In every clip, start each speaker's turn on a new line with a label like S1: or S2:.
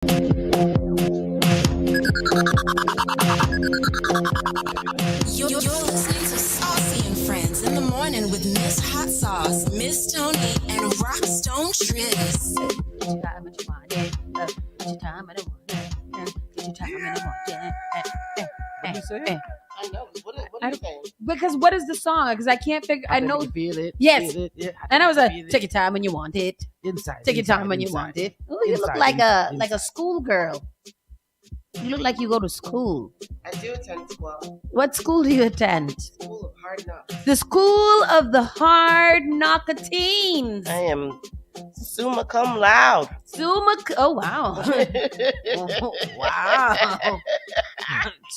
S1: You're listening to Saucy and Friends in the morning with Miss Hot Sauce, Miss Tony, and Rockstone Tris.
S2: What you say?
S3: I know. What are you saying?
S2: Because what is the song? Because I can't figure. I know.
S4: You feel it.
S2: Yes.
S4: Feel it, yeah.
S2: And I was like,
S4: feel it.
S2: take your time when you want it.
S4: Inside.
S2: Take your time when you want it. Oh, you look like a schoolgirl. You look like you go to school.
S3: I do attend school.
S2: What school do you attend?
S3: School of Hard Knocks.
S2: The School of the Hard Knockateens.
S3: I am summa cum laude.
S2: Oh, wow. Oh, wow.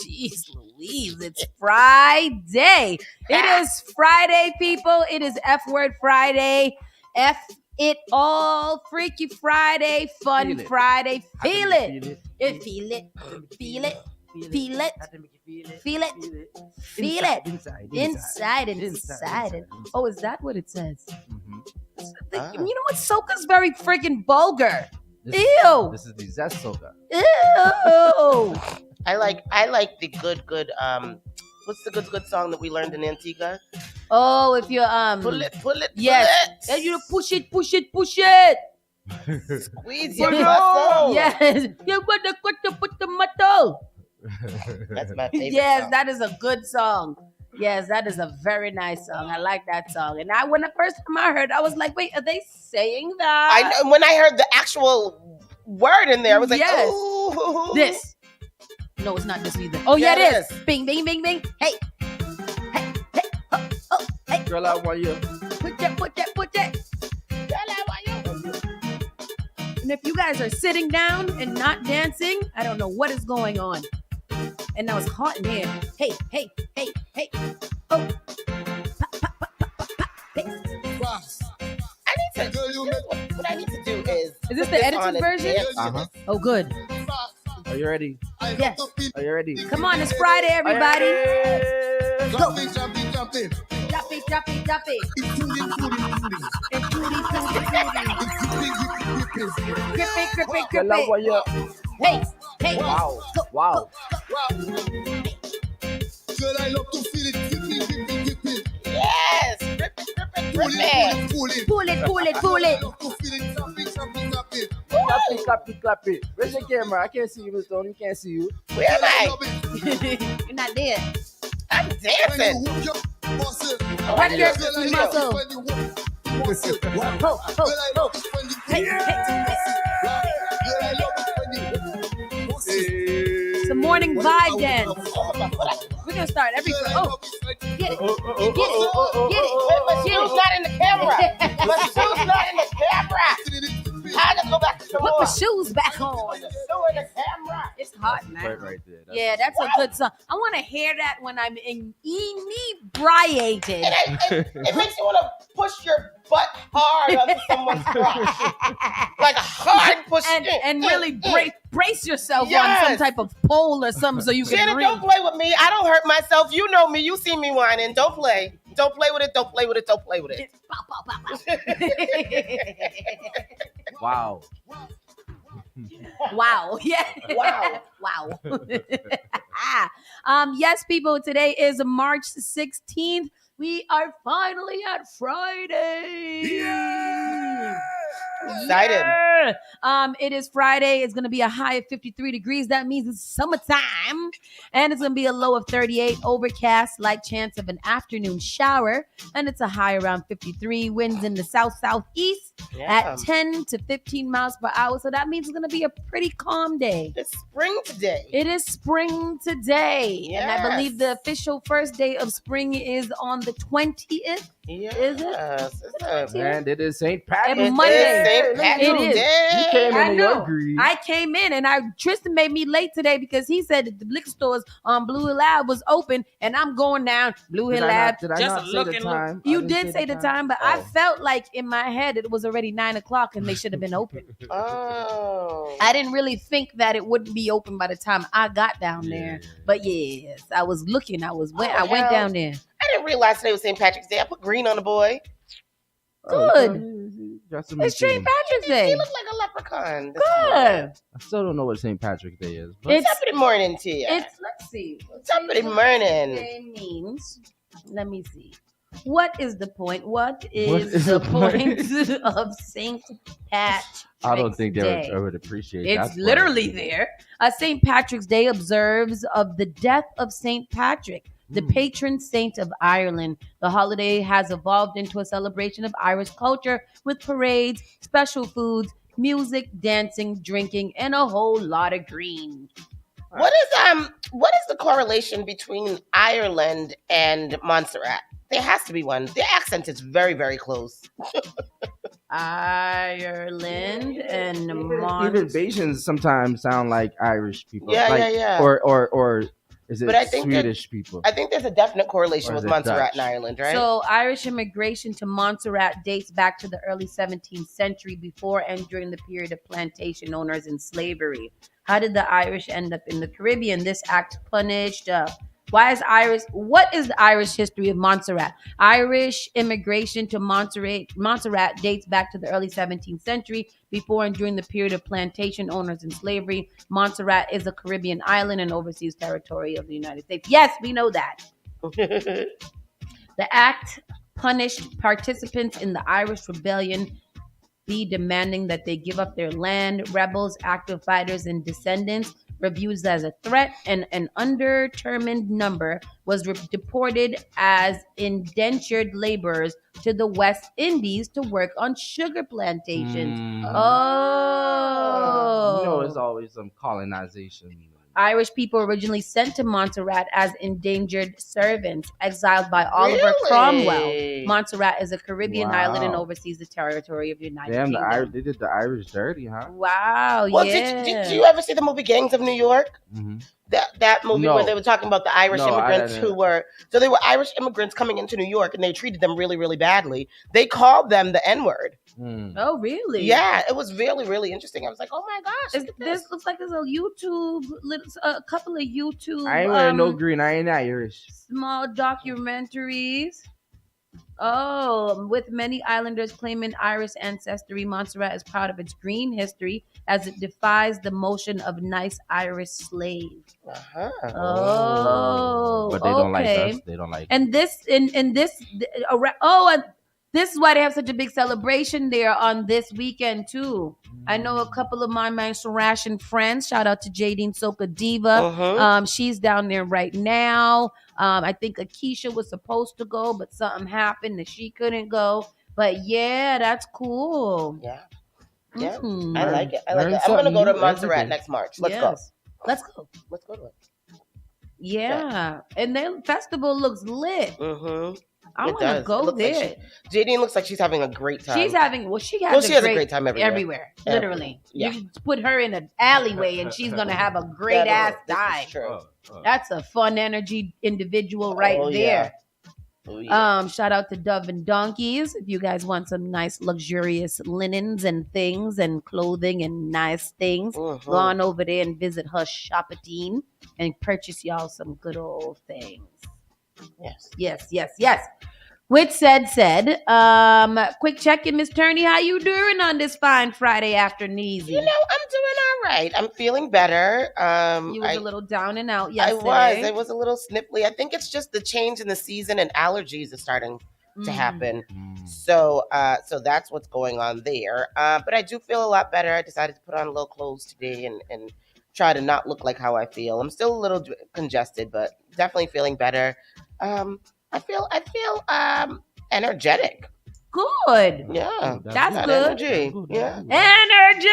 S2: Jeez Louise, it's Friday. It is Friday, people. It is F Word Friday. F it all. Freaky Friday. Fun
S4: Feel it.
S2: Friday. Feel it.
S4: Feel it.
S2: Feel it. Feel it. Feel it.
S4: I think you feel it.
S2: Feel it. Feel it. Inside. Oh, is that what it says?
S4: Mm-hmm.
S2: You know what? Soca's very freaking vulgar. Ew.
S4: This is the Zest Soca.
S2: Ew.
S3: I like the good what's the good song that we learned in Antigua?
S2: Oh, if you're
S3: Pull it.
S2: yes.
S3: Pull
S2: And you push it.
S3: it. Squeeze your muscle.
S2: Yes. You put the muscle.
S3: That's my favorite
S2: Yes,
S3: song.
S2: that is a good song. Yes, that is a very nice song. I like that song. And when the first time I heard, I was like, wait, are they saying that?
S3: I know when I heard the actual word in there, I was like,
S2: Yes.
S3: ooh.
S2: This. No, it's not this either. Oh,
S3: Yeah,
S2: yeah, it
S3: it
S2: is. Bing, bing, bing, bing. Hey. Hey.
S4: Girl, I want you.
S2: Put that. And if you guys are sitting down and not dancing, I don't know what is going on. And now it's hot in here. Hey. Oh.
S3: What I need to do is
S2: Is this
S3: put
S2: the
S3: on
S2: edited
S3: and
S2: version?
S3: dance to
S4: Uh-huh.
S3: this.
S2: Oh, good.
S4: Are you ready?
S2: Yes.
S4: Are you ready?
S2: Come on, it's Friday, everybody. Go.
S5: Jumping.
S2: Drop it. Grip
S4: Girl, I
S2: it.
S4: want you.
S2: Hey.
S4: Wow.
S2: Go.
S4: Wow.
S5: Girl, I love to feel it.
S3: Yes, rip it.
S2: Pull it.
S5: Love to feel it. Jumping.
S4: Clap it. Where's your camera? I can't see you, Miss Tony. We can't see you.
S3: Where am I?
S2: You're not there.
S3: I'm dancing.
S2: Work your
S3: Girl,
S2: muscle. Hey. It's a morning vibe dance. We're gonna start every. Oh, get it.
S3: My shoe's not in the camera. My shoe's not in the camera. I gotta go back to the
S2: Put the shoes back on.
S3: Put the shoe in the camera.
S2: It's hot, man.
S4: Right there.
S2: Yeah, that's a good song. I want to hear that when I'm inebriated.
S3: And it makes you want to push your butt hard onto someone's crotch. Like a hard push.
S2: and really brace yourself on
S3: Yes.
S2: some type of pole or something so you can
S3: Shannon,
S2: breathe.
S3: don't play with me. I don't hurt myself. You know me. You see me whining. Don't play. Don't play with it. Don't play with it. Don't play with it.
S4: Wow.
S2: Wow. Yeah.
S3: Wow.
S2: Wow. Yes, people, today is March 16th. We are finally at Friday.
S5: Yeah.
S3: Excited.
S2: Yeah. It is Friday. It's going to be a high of 53 degrees. That means it's summertime. And it's going to be a low of 38. Overcast, light chance of an afternoon shower. And it's a high around 53. Winds in the south-southeast at 10 to 15 miles per hour. So that means it's going to be a pretty calm day.
S3: It's spring today.
S2: It is spring today. And I
S3: Yes.
S2: believe the official first day of spring is on the 20th.
S3: Yes.
S2: Is it?
S3: It's
S4: Man, it is St. Patrick's
S2: Every
S3: It
S2: Monday.
S3: is St.
S2: It
S3: Patrick's
S2: is.
S3: Day.
S4: You came
S2: I
S4: in
S2: know.
S4: your grease.
S2: I came in and Tristan made me late today because he said that the liquor stores on Blue Hill Lab was open and I'm going down Blue Hill Lab.
S4: Did I
S2: just
S4: not say
S2: look
S4: the
S2: and look.
S4: time? I
S2: You
S4: didn't
S2: did say the time, but I
S4: Oh.
S2: felt like in my head it was already 9 o'clock and they should have been open.
S3: Oh.
S2: I didn't really think that it wouldn't be open by the time I got down there. But yes, I was looking. I went
S3: hell.
S2: down there.
S3: I didn't realize today was St. Patrick's Day. I put green on the boy.
S2: Good.
S4: Sesame
S2: It's St.
S4: Street.
S2: Patrick's Day.
S3: He looked like a leprechaun. this morning.
S2: Good.
S4: I still don't know what St. Patrick's Day is. But
S2: It's
S3: Top of the morning to you.
S2: It's let's see.
S3: Top of the
S2: St.
S3: morning.
S2: Patrick's Day means. Let me see. What is the point? What is
S4: is
S2: the
S4: the point?
S2: point of St. Patrick's
S4: I don't think
S2: Day?
S4: they would appreciate that.
S2: It's
S4: part.
S2: literally there. St. Patrick's Day observes of the death of St. Patrick, the patron saint of Ireland. The holiday has evolved into a celebration of Irish culture with parades, special foods, music, dancing, drinking, and a whole lot of green.
S3: What is the correlation between Ireland and Montserrat? There has to be one. The accent is very, very close.
S2: Ireland and
S4: Even
S2: Montserrat.
S4: Bayesians sometimes sound like Irish people.
S3: Yeah,
S4: like,
S3: yeah.
S4: Or is it
S3: But I think
S4: Swedish people?
S3: I think there's a definite correlation
S4: Or is
S3: with
S4: it
S3: Montserrat
S4: Dutch?
S3: and Ireland, right?
S2: So Irish immigration to Montserrat dates back to the early 17th century, before and during the period of plantation owners and slavery. How did the Irish end up in the Caribbean? This act punished. What is the Irish history of Montserrat? Irish immigration to Montserrat dates back to the early 17th century, before and during the period of plantation owners and slavery. Montserrat is a Caribbean island and overseas territory of the United States. Yes, we know that. The act punished participants in the Irish Rebellion, demanding that they give up their land. Rebels, active fighters, and descendants were viewed as a threat, and an undetermined number was deported as indentured laborers to the West Indies to work on sugar plantations. Oh.
S4: You know, it's always some colonization.
S2: Irish people originally sent to Montserrat as endangered servants, exiled by Oliver
S3: Really?
S2: Cromwell. Montserrat is a Caribbean
S4: Wow.
S2: island and oversees the territory of the United
S4: Damn,
S2: Kingdom.
S4: they did the Irish dirty, huh?
S2: Wow,
S3: Well,
S2: yeah.
S3: did you ever see the movie Gangs of New York?
S4: Mm-hmm.
S3: That movie
S4: No.
S3: where they were talking about the Irish
S4: No, I
S3: immigrants
S4: didn't.
S3: they were Irish immigrants coming into New York, and they treated them really, really badly. They called them the N-word.
S2: Oh, really?
S3: Yeah, it was really, really interesting. I was like, oh my gosh.
S2: This looks like it's a YouTube, a couple of YouTube
S4: I ain't wearing no green. I ain't Irish.
S2: small documentaries. Oh, with many islanders claiming Irish ancestry, Montserrat is proud of its green history as it defies the motion of nice Irish slave.
S3: Uh-huh.
S2: Oh,
S4: But they don't
S2: okay.
S4: like us. They don't like.
S2: And this, and this is why they have such a big celebration there on this weekend too. I know a couple of my Ration friends. Shout out to Jadine Soca Diva.
S3: Uh-huh.
S2: She's down there right now. I think Akeisha was supposed to go, but something happened that she couldn't go. But yeah, that's cool.
S3: Yeah. Yeah.
S2: Mhm.
S3: I like it.
S4: Learn
S3: I'm going to go to
S4: something new
S3: Montserrat
S4: every day.
S3: next March. Let's
S2: Yes. Let's go.
S3: go. Let's go to it.
S2: Yeah. And their festival looks lit.
S3: Mm-hmm.
S2: I
S3: It
S2: want to
S3: does. It
S2: go
S3: looks like
S2: there.
S3: Jadine looks like she's having a great time.
S2: She has
S3: a great time everywhere.
S2: Literally.
S3: Yeah.
S2: You can put her in an alleyway and she's gonna have a great ass
S3: This is
S2: time.
S3: true.
S2: That's a fun energy individual right
S3: Oh,
S2: there.
S3: Oh, yeah.
S2: Shout out to Dove and Donkeys. If you guys want some nice luxurious linens and things and clothing and nice things,
S3: Mhm.
S2: go on over there and visit her shop-a-teen and purchase y'all some good old things.
S3: Yes.
S2: Yes. With said, quick check-in, Miss Turney. How you doing on this fine Friday afternoon?
S3: You know, I'm doing all right. I'm feeling better.
S2: You was a little down and out yesterday.
S3: I was a little sniffly. I think it's just the change in the season and allergies is starting to happen. So that's what's going on there. But I do feel a lot better. I decided to put on a little clothes today and try to not look like how I feel. I'm still a little congested, but definitely feeling better. I feel energetic.
S2: Good.
S3: Yeah.
S2: That's
S3: Got
S2: good.
S3: energy. Yeah.
S2: Energy.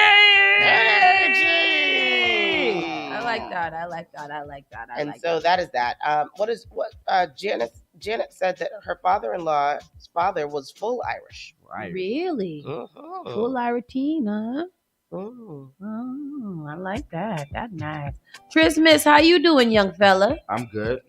S2: I like that.
S3: And so that is that. What Janet said that her father-in-law's father was full Irish.
S4: Right.
S2: Really?
S3: Mhm.
S2: Full Irish, huh?
S3: Mm.
S2: Oh, I like that. That's nice. Trismus, how you doing, young fella?
S4: I'm good.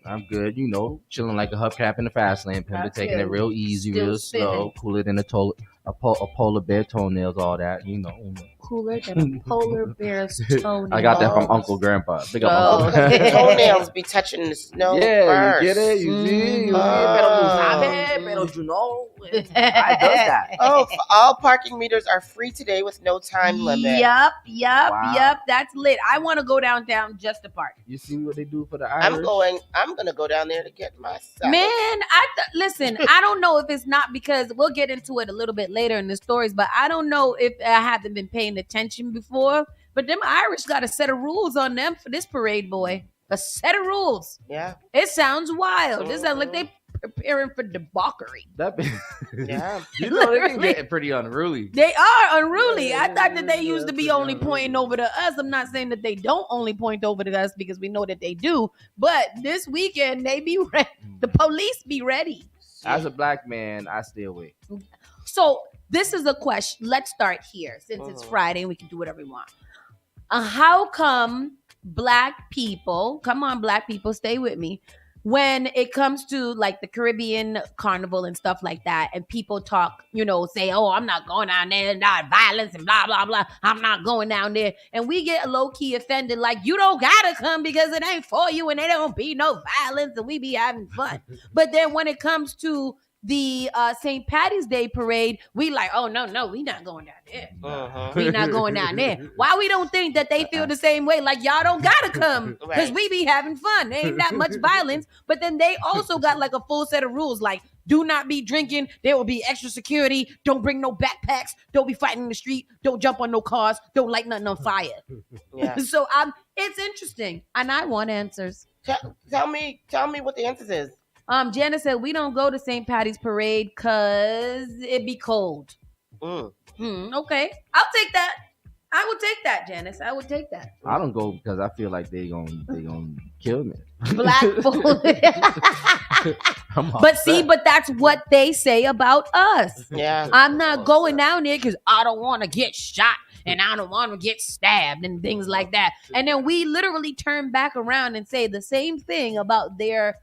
S4: You know, chilling like a hubcap in the fast lane, Pimba,
S2: That's
S4: taking
S2: it.
S4: it real easy,
S2: Still
S4: real
S2: spinning.
S4: slow, cooler than a polar bear toenails, all that. You know.
S2: Cooler than a polar bear's toenails.
S4: I got that from Uncle Grandpa. Big up,
S2: Oh.
S4: Uncle.
S3: The toenails be touching the snow
S4: Yeah,
S3: first.
S4: you get it. You see,
S2: Mhm.
S4: pero tú sabes, pero you know. Why does that?
S3: Oh, all parking meters are free today with no time limit.
S2: Yep.
S4: Wow.
S2: That's lit. I want to go downtown just to park.
S4: You see what they do for the Irish?
S3: I'm gonna go down there to get my salad.
S2: Man, listen, I don't know if it's not because we'll get into it a little bit later in the stories, but I don't know if I haven't been paying attention before. But them Irish got a set of rules on them for this parade, boy. A set of rules.
S3: Yeah.
S2: It sounds wild. It sounds like they preparing for debauchery.
S4: That be,
S3: Yeah.
S4: you know they can get pretty unruly.
S2: They are unruly.
S4: Yeah,
S2: I thought that they
S4: yeah,
S2: used to be
S4: pretty
S2: only
S4: unruly.
S2: pointing over to us. I'm not saying that they don't only point over to us because we know that they do. But this weekend, they be ready. The police be ready.
S4: As a black man, I stay away.
S2: So this is a question. Let's start here since it's
S3: Mhm.
S2: Friday and we can do whatever we want. How come black people, come on, black people, stay with me, when it comes to like the Caribbean carnival and stuff like that, and people talk, say, oh, I'm not going down there, not violence and blah, blah, blah. I'm not going down there. And we get low-key offended, like, you don't gotta come because it ain't for you and there don't be no violence and we be having fun. But then when it comes to the St. Patty's Day parade, we like, oh, no, we not going down there.
S3: Mhm.
S2: We not going down there. Why we don't think that they feel the same way? Like, y'all don't gotta come because
S3: Right.
S2: we be having fun. There ain't that much violence. But then they also got like a full set of rules, like do not be drinking. There will be extra security. Don't bring no backpacks. Don't be fighting in the street. Don't jump on no cars. Don't light nothing on fire.
S3: Yeah.
S2: So it's interesting, and I want answers.
S3: Tell me what the answer is.
S2: Janice said we don't go to St. Patty's Parade because it be cold.
S3: Mm.
S2: Okay, I'll take that. I would take that, Janice. I would take that.
S4: I don't go because I feel like they gonna kill me.
S2: Black folk.
S4: I'm
S2: But see,
S4: upset.
S2: but that's what they say about us.
S3: Yeah.
S2: I'm not going down there because I don't want to get shot and I don't want to get stabbed and things like that. And then we literally turn back around and say the same thing about their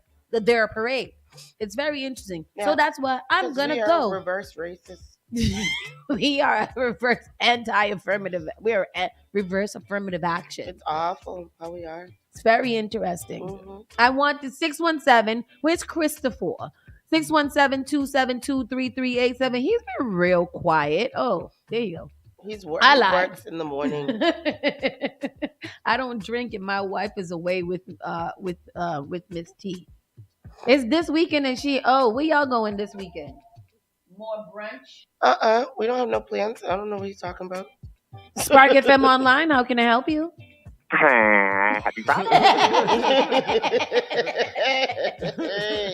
S2: parade. It's very interesting.
S3: Yeah.
S2: So that's why I'm
S3: 'Cause
S2: gonna
S3: we are
S2: go.
S3: reverse racist.
S2: We are a reverse anti-affirmative. We are at reverse affirmative action.
S3: It's awful how we are.
S2: It's very interesting.
S3: Mhm.
S2: I want the 617. Where's Christopher? 617-272-3387. He's been real quiet. Oh, there you go.
S3: He
S2: I
S3: works
S2: lied.
S3: in the morning.
S2: I don't drink, and my wife is away with Miss T. It's this weekend, and where y'all going this weekend? More brunch.
S3: We don't have no plans. I don't know what he's talking about.
S2: Spark FM Online. How can I help you?
S6: Happy Friday.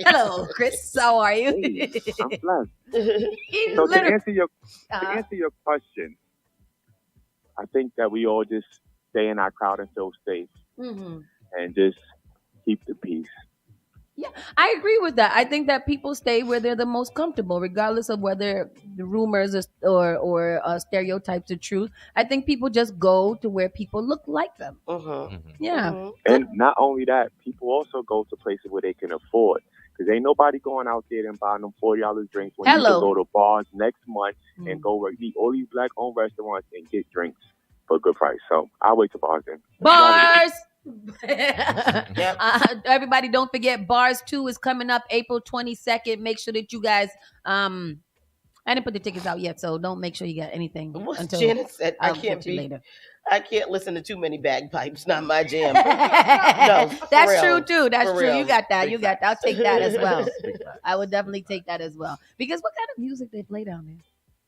S2: Hello, Chris. How are you?
S6: I'm blessed.
S2: He's
S6: So to
S2: literally-
S6: answer your
S2: Uh-huh.
S6: question, I think that we all just stay in our crowd and feel safe
S2: Mhm.
S6: and just keep the peace.
S2: I agree with that. I think that people stay where they're the most comfortable, regardless of whether the rumors or stereotypes are true. I think people just go to where people look like them.
S3: Mhm.
S2: Yeah.
S3: Mhm.
S6: And not only that, people also go to places where they can afford. Because ain't nobody going out there and buying them $40 drinks when you
S2: Hello.
S6: can go to bars next month
S2: Mm.
S6: and go eat all these black-owned restaurants and get drinks for a good price. So I'll wait to bars then.
S2: Bars.
S3: Yep.
S2: Everybody, don't forget Bars 2 is coming up April 22nd. Make sure that you guys I didn't put the tickets out yet, so don't make sure you got anything
S3: What
S2: until
S3: Janet said, I
S2: I'll
S3: can't
S2: get you
S3: be.
S2: later.
S3: I can't listen to too many bagpipes. Not my jam. No, for
S2: That's
S3: real.
S2: true too. That's
S3: For
S2: true.
S3: real.
S2: You got that. You got that. I'll take that as well.
S4: Big facts.
S2: I would definitely take that as well. Because what kind of music they play down there?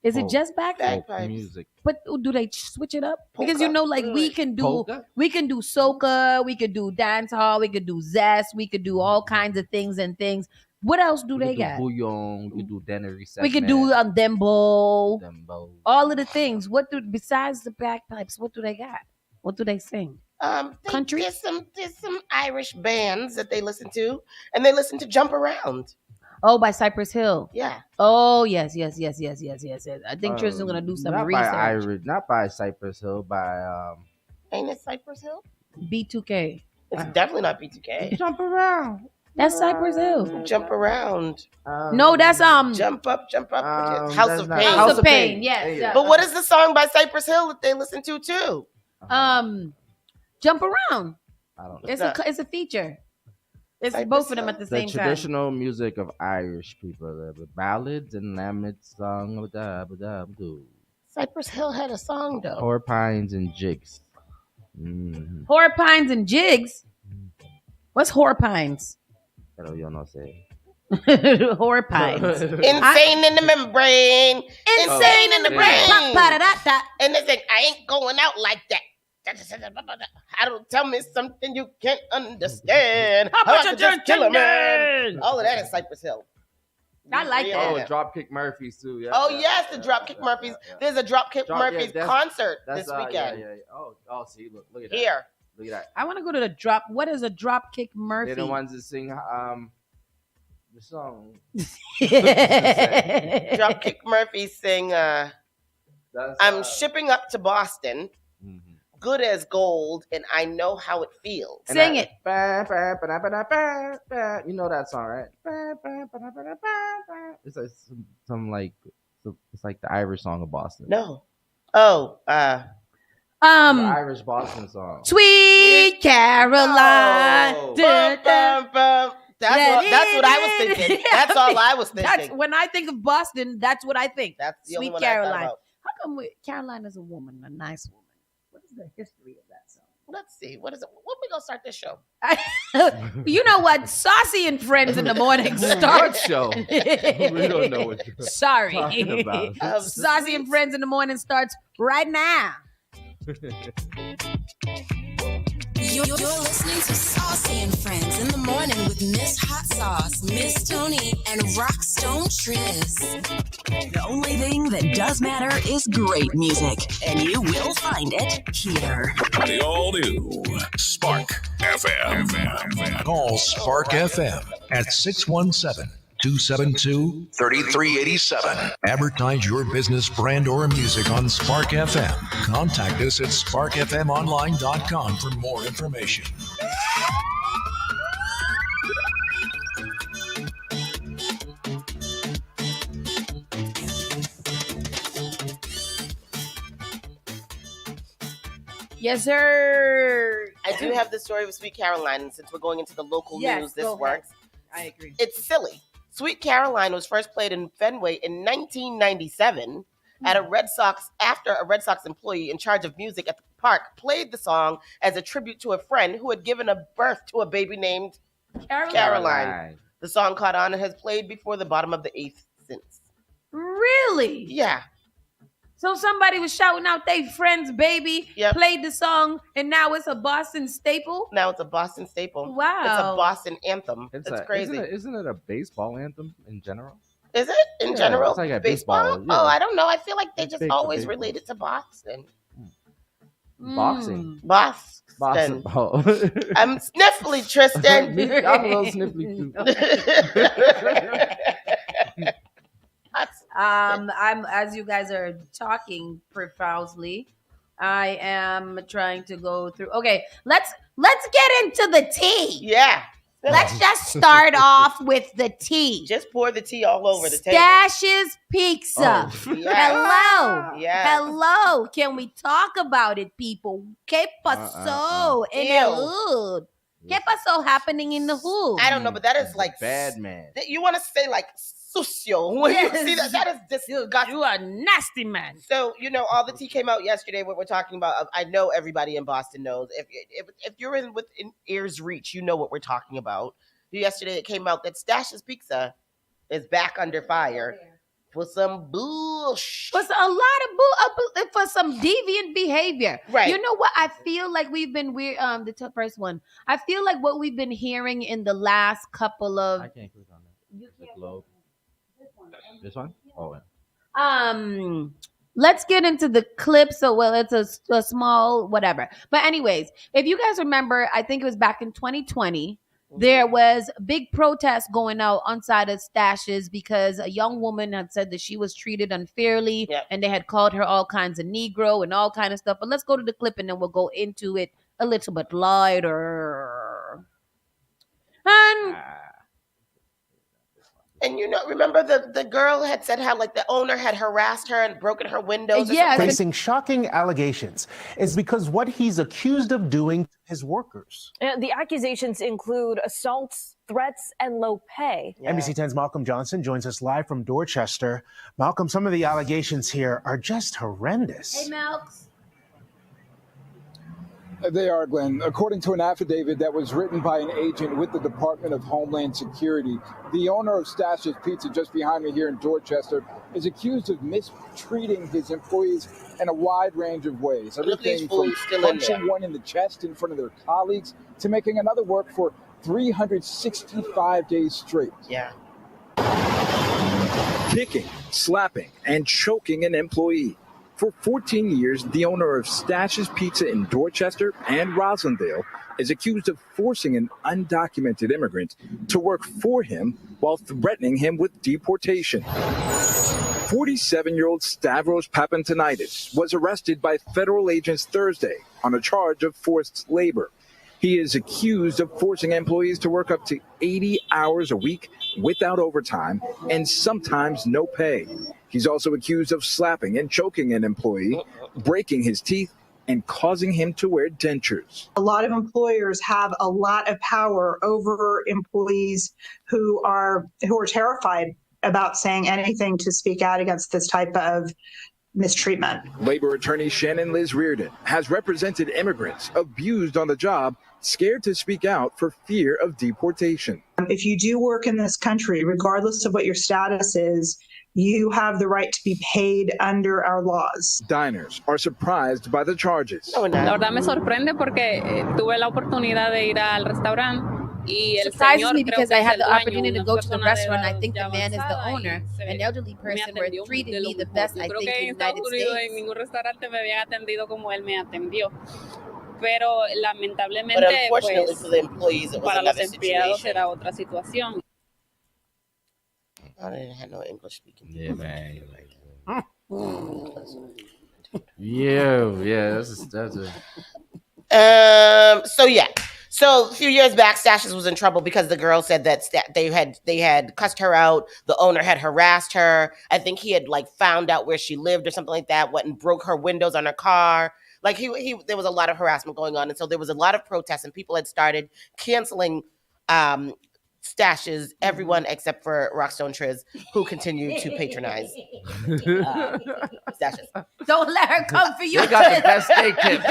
S2: Is it
S4: Folk.
S2: just bagpipe?
S3: Bagpipes.
S4: Music.
S2: But do they switch it up? Because
S3: Polka.
S2: you know, like we
S3: Right.
S2: can do
S4: Polka?
S2: soca, we could do dance hall, we could do zest, we could do all kinds of things and things. What else do
S4: We
S2: they
S4: could
S2: got?
S4: bouillon. We could do dinner
S2: We could do dembo,
S4: dembo.
S2: all of the things. What do besides the bagpipes? What do they got? What do they sing?
S3: Country. There's some Irish bands that they listen to, and they listen to Jump Around.
S2: Oh, by Cypress Hill.
S3: Yeah.
S2: Oh, yes. I think Tristan's gonna do some
S4: not
S2: research.
S4: By Irish, not by Cypress Hill, by
S3: Ain't it Cypress Hill?
S2: B2K.
S3: It's definitely not B2K.
S4: Jump Around.
S2: That's Cypress Hill.
S3: Jump Around.
S2: No, that's
S3: Jump up, which is House
S4: that's
S3: of
S4: not-
S3: Pain.
S2: House of Pain. Yes.
S4: There you
S2: yeah.
S4: go.
S3: But what is the song by Cypress Hill that they listen to too?
S2: Jump Around.
S4: I don't know.
S2: It's a feature. It's
S3: Cypress
S2: both of them
S3: Hill.
S2: at the
S4: The
S2: same time.
S4: traditional music of Irish people, the ballads and laments song of
S3: Cypress Hill had a song though.
S4: or pines and jigs. Mm-hmm.
S2: Horripines and jigs. What's horripines?
S4: Pero yo no sé.
S2: Horripines.
S3: Insane in the membrane. Insane in the brain.
S2: Pa-pa-da-da-da.
S3: And they say, I ain't going out like that. I don't tell me something you can't understand. How about you just kill a man? All of that is Cypress Hill.
S2: I like that.
S4: Oh, Dropkick Murphys too. Yeah.
S3: Oh yes, the Dropkick Murphys. There's a Dropkick Murphys concert this weekend.
S4: Yeah. Oh, see, look at that.
S3: Here.
S4: Look at that.
S2: I want to go to the drop. What is a Dropkick Murphy?
S4: They're the ones that sing the song.
S3: Dropkick Murphys sing I'm shipping up to Boston.
S4: Mhm.
S3: Good as gold, and I know how it feels.
S2: Sing it.
S4: You know that song, right? It's like some like it's like the Irish song of Boston.
S3: No. Oh,
S4: The Irish Boston song.
S2: Sweet Caroline.
S4: No.
S3: Bum, bum, bum. That's what I was thinking. That's all I was
S2: That's
S3: thinking.
S2: when I think of Boston. That's what I think.
S3: That's the only
S2: Sweet
S3: one I thought
S2: Caroline.
S3: about.
S2: How come Caroline is a woman, a nice woman? What is the history of that song?
S3: Let's see. What is it? When we gonna start this show?
S2: You know what? Saucy and Friends in the morning
S4: What
S2: starts.
S4: show? We don't know what you're
S2: Sorry.
S4: talking about.
S2: Saucy and Friends in the morning starts right now.
S1: You're listening to Saucy and Friends in the morning with Miss Hot Sauce, Miss Tony, and Rockstone Triz.
S7: The only thing that does matter is great music, and you will find it here.
S8: The all new Spark FM.
S9: Call Spark FM at 617-272-3387. Advertise your business, brand, or music on Spark FM. Contact us at sparkfmonline.com for more information.
S2: Yes, sir.
S3: I do have the story of Sweet Caroline, and since we're going into the local news, this
S2: go ahead.
S3: works.
S2: I agree.
S3: It's silly. Sweet Caroline was first played in Fenway in 1997 at a Red Sox after a Red Sox employee in charge of music at the park played the song as a tribute to a friend who had given a birth to a baby named Caroline. The song caught on and has played before the bottom of the eighth since.
S2: Really?
S3: Yeah.
S2: So somebody was shouting out their friend's baby,
S3: Yep.
S2: played the song, and now it's a Boston staple?
S3: Now it's a Boston staple.
S2: Wow.
S3: It's a Boston anthem. It's crazy.
S4: Isn't it a baseball anthem in general?
S3: Is it in
S4: Yeah,
S3: general?
S4: it's like a
S3: baseball?
S4: baseball, yeah.
S3: Oh, I don't know. I feel like they
S4: It's
S3: just
S4: big for
S3: always
S4: baseball.
S3: relate it to Boston.
S4: Boxing.
S3: Boston.
S4: Basketball.
S3: I'm sniffly, Tristan.
S4: I'm a little sniffly too.
S2: I'm as you guys are talking profusely, I am trying to go through. Okay, let's get into the tea.
S3: Yeah.
S2: Let's just start off with the tea.
S3: Just pour the tea all over the table.
S2: Stashes Pizza.
S4: Oh.
S3: Yeah.
S2: Hello.
S3: Yeah.
S2: Hello. Can we talk about it, people? ¿Qué pasó en el hood? ¿Qué pasó happening in the hood?
S3: I don't know, but that is like
S4: bad man.
S3: You want to say like sucio when you see that? That is disgusting.
S2: You are a nasty man.
S3: So all the tea came out yesterday. What we're talking about, I know everybody in Boston knows. If you're within ear's reach, you know what we're talking about. Yesterday it came out that Stash's Pizza is back under fire for some bullshit.
S2: For a lot of for some deviant behavior.
S3: Right.
S2: You know what? I feel like we've been weird. The first one. I feel like what we've been hearing in the last couple of.
S4: I can't click on that. The globe. This one? Oh, yeah.
S2: Let's get into the clip. So, well, it's a small whatever. But anyways, if you guys remember, I think it was back in 2020. There was a big protest going out outside of Stashes because a young woman had said that she was treated unfairly, and they had called her all kinds of Negro and all kind of stuff. But let's go to the clip and then we'll go into it a little bit lighter. And
S3: And remember the girl had said how like the owner had harassed her and broken her windows.
S10: Facing shocking allegations is because what he's accused of doing to his workers.
S11: The accusations include assaults, threats, and low pay.
S10: NBC 10's Malcolm Johnson joins us live from Dorchester. Malcolm, some of the allegations here are just horrendous.
S2: Hey, Malks.
S12: They are, Glenn. According to an affidavit that was written by an agent with the Department of Homeland Security, the owner of Stash's Pizza, just behind me here in Dorchester, is accused of mistreating his employees in a wide range of ways. Everything from punching one in the chest in front of their colleagues to making another work for 365 days straight.
S3: Yeah.
S13: Kicking, slapping, and choking an employee. For 14 years, the owner of Stash's Pizza in Dorchester and Roslindale is accused of forcing an undocumented immigrant to work for him while threatening him with deportation. 47-year-old Stavros Papantonitis was arrested by federal agents Thursday on a charge of forced labor. He is accused of forcing employees to work up to 80 hours a week without overtime and sometimes no pay. He's also accused of slapping and choking an employee, breaking his teeth, and causing him to wear dentures.
S14: A lot of employers have a lot of power over employees who are terrified about saying anything to speak out against this type of mistreatment.
S13: Labor attorney Shannon Liz Reardon has represented immigrants abused on the job, scared to speak out for fear of deportation.
S14: If you do work in this country, regardless of what your status is, you have the right to be paid under our laws.
S13: Diners are surprised by the charges.
S15: La verdad me sorprende porque tuve la oportunidad de ir al restaurante.
S2: Surprises me because I had the opportunity to go to the restaurant. I think the man is the owner, an elderly person where treated me the best, I think, in the United States.
S15: En ningún restaurante me habían atendido como él me atendió. Pero lamentablemente,
S3: But unfortunately for the employees, it was
S15: para los
S3: another
S15: empleados
S3: situation.
S15: era otra situación.
S3: I didn't have no English speaking.
S4: Yeah, man. Yeah, that's
S3: So yeah. So a few years back, Stash's was in trouble because the girl said that they had cussed her out. The owner had harassed her. I think he had like found out where she lived or something like that. Went and broke her windows on her car. Like there was a lot of harassment going on, and so there was a lot of protests, and people had started canceling Stashes, everyone except for Rockstone Triz, who continued to patronize Stashes.
S2: Don't let her come for you.
S4: They got the best steak tips.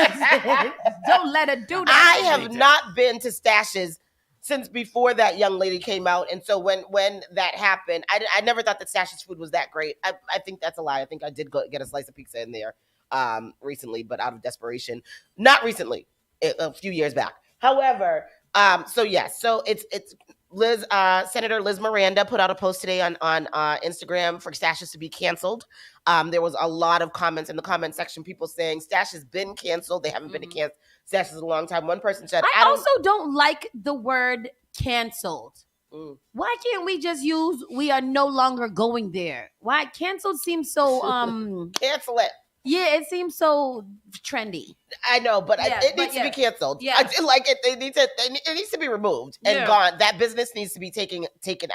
S2: Don't let her do that.
S3: I have not been to Stashes since before that young lady came out, and so when that happened, I never thought that Stashes food was that great. I think that's a lie. I think I did go get a slice of pizza in there recently, but out of desperation. Not recently, a few years back. However, so it's Senator Liz Miranda put out a post today on Instagram for Stashes to be canceled. There was a lot of comments in the comment section, people saying Stash has been canceled. They haven't been to cancel Stash is a long time. One person said,
S2: I also don't like the word canceled. Why can't we just use we are no longer going there? Why canceled seems so
S3: cancel it.
S2: Yeah, it seems so trendy.
S3: I know, but it needs to be canceled.
S2: Yeah.
S3: I feel like it needs to be removed and gone. That business needs to be taken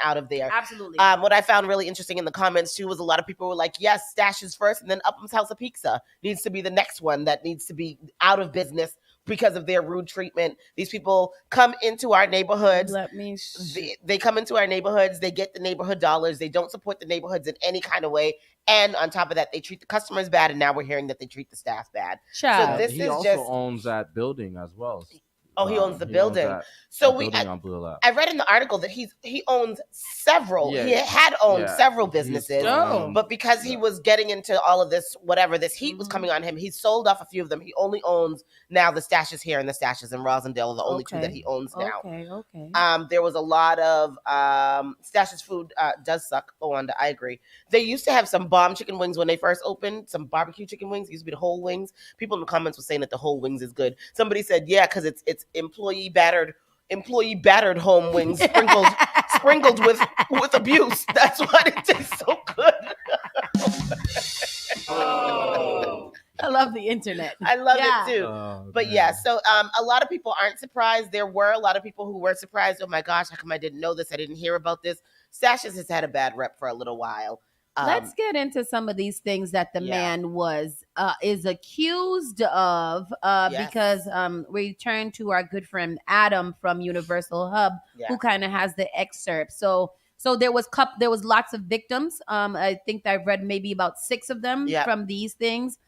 S3: out of there.
S2: Absolutely.
S3: What I found really interesting in the comments too was a lot of people were like, yes, Stash is first, and then Upham's House of Pizza needs to be the next one that needs to be out of business because of their rude treatment. These people come into our neighborhoods. They come into our neighborhoods. They get the neighborhood dollars. They don't support the neighborhoods in any kind of way. And on top of that, they treat the customers bad. And now we're hearing that they treat the staff bad. So this
S4: he
S3: is
S4: also
S3: just
S4: owns that building as well.
S3: Oh, he owns the
S4: He
S3: building.
S4: owns
S3: So
S4: building on Blue Lab.
S3: I read in the article that he owns several.
S4: Yeah.
S3: He had owned
S4: Yeah.
S3: several businesses,
S4: dope.
S3: but because he was getting into all of this, whatever this heat was coming on him, he sold off a few of them. He only owns now the Stashes here and the Stashes in Rosendale, the only two that he owns now.
S2: Okay.
S3: There was a lot of Stashes food does suck. Oh, Wanda, I agree. They used to have some bomb chicken wings when they first opened, some barbecue chicken wings. It used to be the whole wings. People in the comments were saying that the whole wings is good. Somebody said, yeah, because it's employee battered home wings sprinkled with abuse. That's why it tastes so good.
S2: I love the internet.
S3: I love it too. But yeah, so a lot of people aren't surprised. There were a lot of people who were surprised. Oh my gosh, how come I didn't know this? I didn't hear about this. Stashes has had a bad rep for a little while.
S2: Let's get into some of these things that the man is accused of because we turn to our good friend Adam from Universal Hub, who kind of has the excerpt. So there was lots of victims. I think I've read maybe about 6 of them from these things.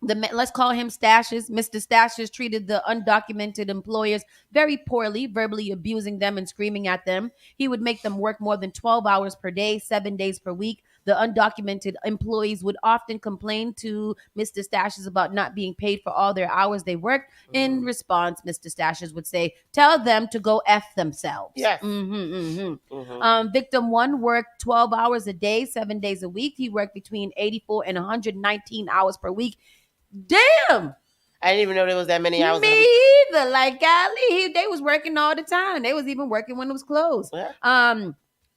S2: Let's call him Stashes. Mr. Stashes treated the undocumented employers very poorly, verbally abusing them and screaming at them. He would make them work more than 12 hours per day, 7 days per week. The undocumented employees would often complain to Mr. Stashes about not being paid for all their hours they worked. In response, Mr. Stashes would say, "Tell them to go F themselves."
S3: Yes.
S2: Victim 1 worked 12 hours a day, 7 days a week. He worked between 84 and 119 hours per week. Damn.
S3: I didn't even know there was that many hours.
S2: Me either. Like, golly, they was working all the time. They was even working when it was closed.
S3: Yeah.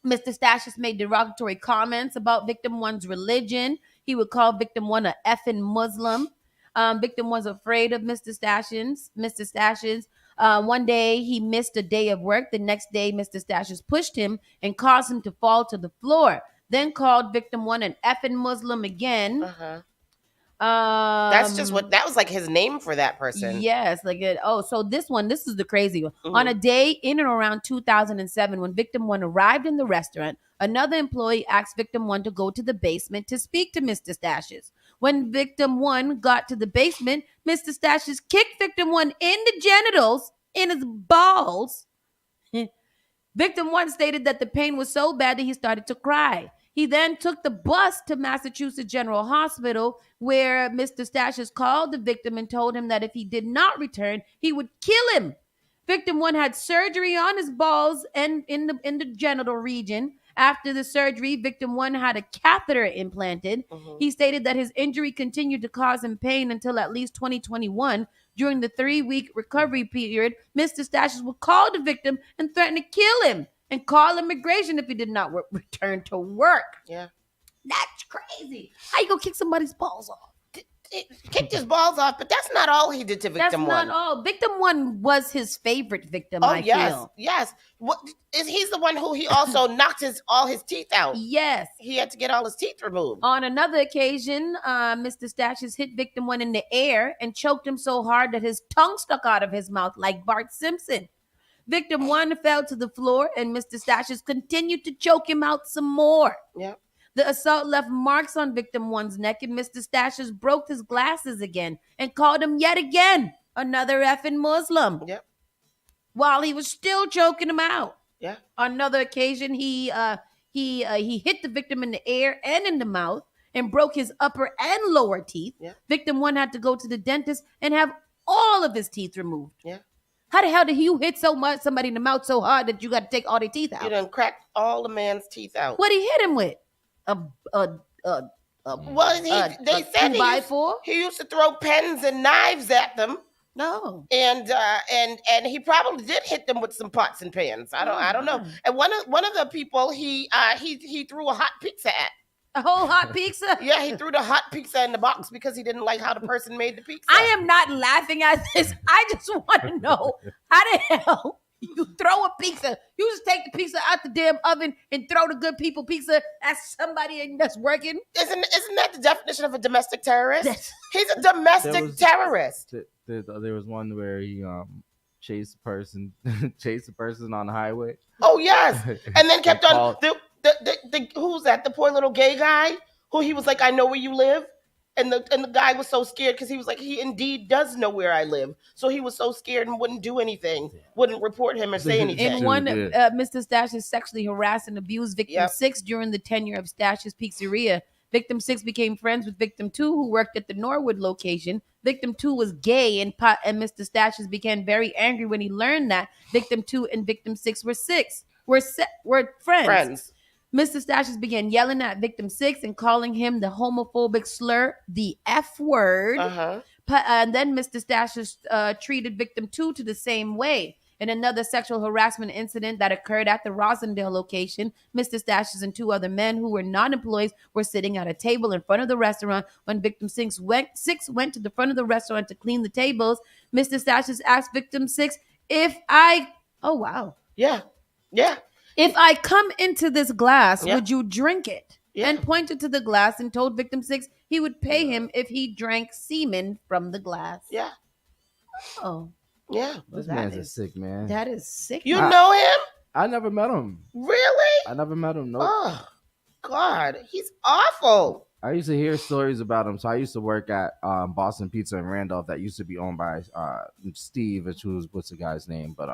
S2: Mr. Stashes made derogatory comments about Victim 1's religion. He would call Victim 1 a effing Muslim. Victim 1's afraid of Mr. Stashes. One day he missed a day of work. The next day, Mr. Stashes pushed him and caused him to fall to the floor. Then called Victim 1 an effing Muslim again.
S3: That's just that was like his name for that person.
S2: Yes, so this is the crazy one. On a day in and around 2007, when Victim 1 arrived in the restaurant, another employee asked Victim 1 to go to the basement to speak to Mr. Stashes. When Victim 1 got to the basement, Mr. Stashes kicked Victim 1 in the genitals, in his balls. Victim 1 stated that the pain was so bad that he started to cry. He then took the bus to Massachusetts General Hospital, where Mr. Stashes called the victim and told him that if he did not return, he would kill him. Victim 1 had surgery on his balls and in the genital region. After the surgery, Victim 1 had a catheter implanted. He stated that his injury continued to cause him pain until at least 2021. During the 3-week recovery period, Mr. Stashes would call the victim and threaten to kill him and call immigration if he did not return to work.
S3: Yeah.
S2: That's crazy. How you gonna kick somebody's balls off?
S3: Kicked his balls off, but that's not all he did to Victim 1.
S2: That's not all. Victim 1 was his favorite victim, I feel.
S3: Yes. He's the one who he also knocked all his teeth out.
S2: Yes.
S3: He had to get all his teeth removed.
S2: On another occasion, Mr. Stashes hit Victim 1 in the air and choked him so hard that his tongue stuck out of his mouth like Bart Simpson. Victim 1 fell to the floor, and Mr. Stashes continued to choke him out some more.
S3: Yep.
S2: The assault left marks on Victim 1's neck, and Mr. Stashes broke his glasses again and called him yet again another effing Muslim.
S3: Yep.
S2: While he was still choking him out.
S3: Yeah.
S2: On another occasion, he hit the victim in the air and in the mouth and broke his upper and lower teeth.
S3: Yeah.
S2: Victim 1 had to go to the dentist and have all of his teeth removed.
S3: Yeah.
S2: How the hell did you hit somebody in the mouth so hard that you got to take all their teeth out?
S3: You done cracked all the man's teeth out.
S2: What he hit him with?
S3: They said he used to throw pens and knives at them.
S2: No.
S3: And he probably did hit them with some pots and pans. I don't know. And one of the people he threw a hot pizza at.
S2: A whole hot pizza?
S3: Yeah, he threw the hot pizza in the box because he didn't like how the person made the pizza.
S2: I am not laughing at this. I just want to know how the hell you throw a pizza. You just take the pizza out the damn oven and throw the good people pizza at somebody that's working.
S3: Isn't that the definition of a domestic terrorist? He's a domestic terrorist.
S4: There was one where he chased a person on the highway.
S3: Oh yes, and then kept on who's that? The poor little gay guy who he was like, "I know where you live," and the guy was so scared because he was like, "He indeed does know where I live," so he was so scared and wouldn't do anything, wouldn't report him or say anything.
S2: In one, Mr. Stashes sexually harassed and abused Victim 6 during the tenure of Stashes Pizzeria. Victim 6 became friends with Victim 2, who worked at the Norwood location. Victim 2 was gay, and Mr. Stashes became very angry when he learned that Victim 2 and Victim 6 were friends. Mr. Stashes began yelling at Victim 6 and calling him the homophobic slur, the F word. And then Mr. Stashes treated Victim 2 to the same way. In another sexual harassment incident that occurred at the Rosendale location, Mr. Stashes and 2 other men who were non-employees were sitting at a table in front of the restaurant. When Victim 6 went to the front of the restaurant to clean the tables, Mr. Stashes asked Victim 6 if I... Oh, wow.
S3: Yeah.
S2: If I come into this glass,
S3: Yeah.
S2: would you drink it?
S3: Yeah.
S2: And pointed to the glass and told victim 6 he would pay him if he drank semen from the glass.
S3: Yeah.
S2: Oh.
S3: Yeah.
S4: This
S2: that
S4: man's a
S2: is-
S4: sick man.
S2: That is sick.
S3: You know him?
S4: I never met him.
S3: Really?
S4: I never met him. Nope.
S3: Oh, God. He's awful.
S4: I used to hear stories about him. So I used to work at Boston Pizza in Randolph that used to be owned by Steve, which was what's the guy's name? But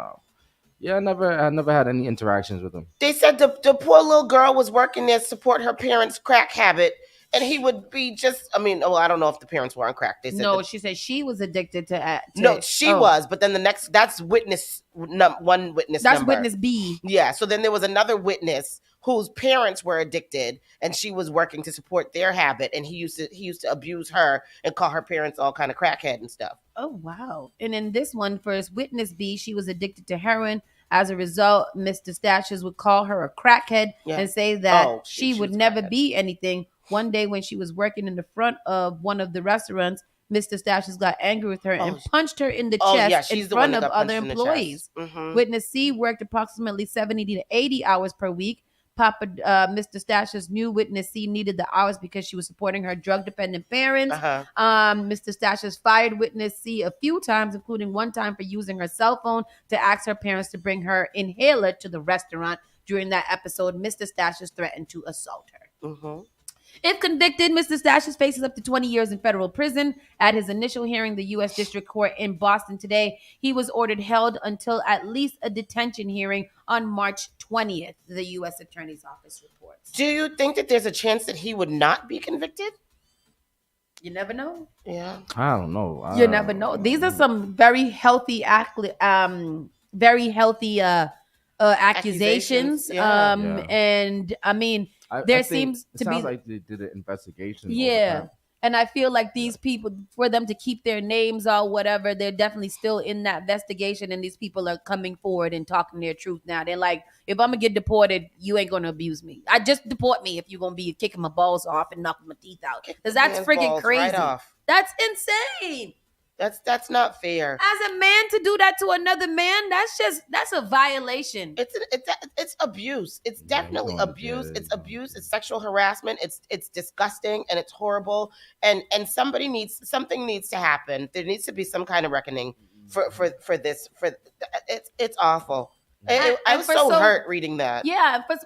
S4: yeah, I never had any interactions with him.
S3: They said the poor little girl was working there to support her parents' crack habit, and he would be just. I mean, I don't know if the parents were on crack. They said
S2: No, she said she was addicted to
S3: no, she was. But then the next, that's witness one witness.
S2: That's
S3: number.
S2: witness B.
S3: Yeah. So then there was another witness whose parents were addicted, and she was working to support their habit, and he used to abuse her and call her parents all kind of crackhead and stuff.
S2: Oh, wow. And in this one, first witness B, she was addicted to heroin. As a result, Mr. Stashes would call her a crackhead and say that she would never be anything. One day when she was working in the front of one of the restaurants, Mr. Stashes got angry with her and punched her in the chest in front of other employees. Witness C worked approximately 70 to 80 hours per week. Mr. Stashes knew witness C needed the hours because she was supporting her drug-dependent parents. Mr. Stashes fired witness C a few times, including one time for using her cell phone to ask her parents to bring her inhaler to the restaurant. During that episode, Mr. Stashes threatened to assault her. If convicted, Mr. Stashes faces up to 20 years in federal prison. At his initial hearing, the U.S. District Court in Boston today, he was ordered held until at least a detention hearing on March 20th, the U.S. Attorney's Office reports.
S3: Do you think that there's a chance that he would not be convicted?
S2: You never know.
S3: Yeah.
S4: I don't know.
S2: You never know. These are some very healthy accusations. And I mean, there seems to be
S4: like they did an investigation.
S2: Yeah. And I feel like these people, for them to keep their names or whatever, they're definitely still in that investigation. And these people are coming forward and talking their truth now. They're like, if I'm going to get deported, you ain't going to abuse me. I just deport me if you're going to be kicking my balls off and knocking my teeth out. Because that's freaking crazy.
S3: Right off.
S2: That's insane.
S3: That's not fair.
S2: As a man to do that to another man, that's a violation.
S3: It's abuse. It's definitely abuse. It's abuse. It's sexual harassment. It's disgusting and it's horrible. And something needs to happen. There needs to be some kind of reckoning for this. It's awful. I was so hurt reading that.
S2: Yeah, because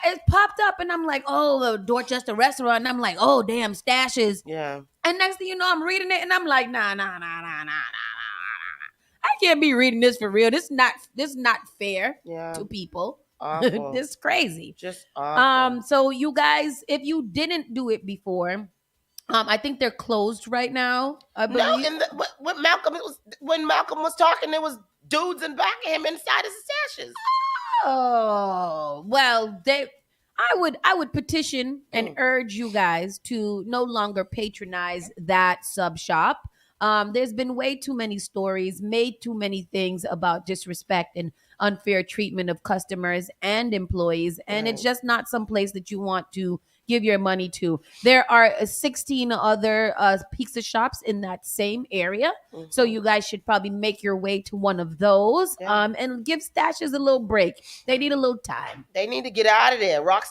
S2: it popped up and I'm like, oh, the Dorchester restaurant. And I'm like, oh, damn, Stashes.
S3: Yeah.
S2: And next thing you know, I'm reading it and I'm like, nah. I can't be reading this for real. This is not fair to people.
S3: Awful.
S2: This is crazy.
S3: Just awful.
S2: So you guys, if you didn't do it before, I think they're closed right now. I believe.
S3: No, and when Malcolm was talking, there was dudes in back of him inside his stashes.
S2: Oh, well, I would petition and urge you guys to no longer patronize that sub shop. There's been way too many stories, made too many things about disrespect and unfair treatment of customers and employees, and it's just not some place that you want to give your money to. There are 16 other pizza shops in that same area, so you guys should probably make your way to one of those and give Stashes a little break. They need a little time.
S3: They need to get out of there. Rock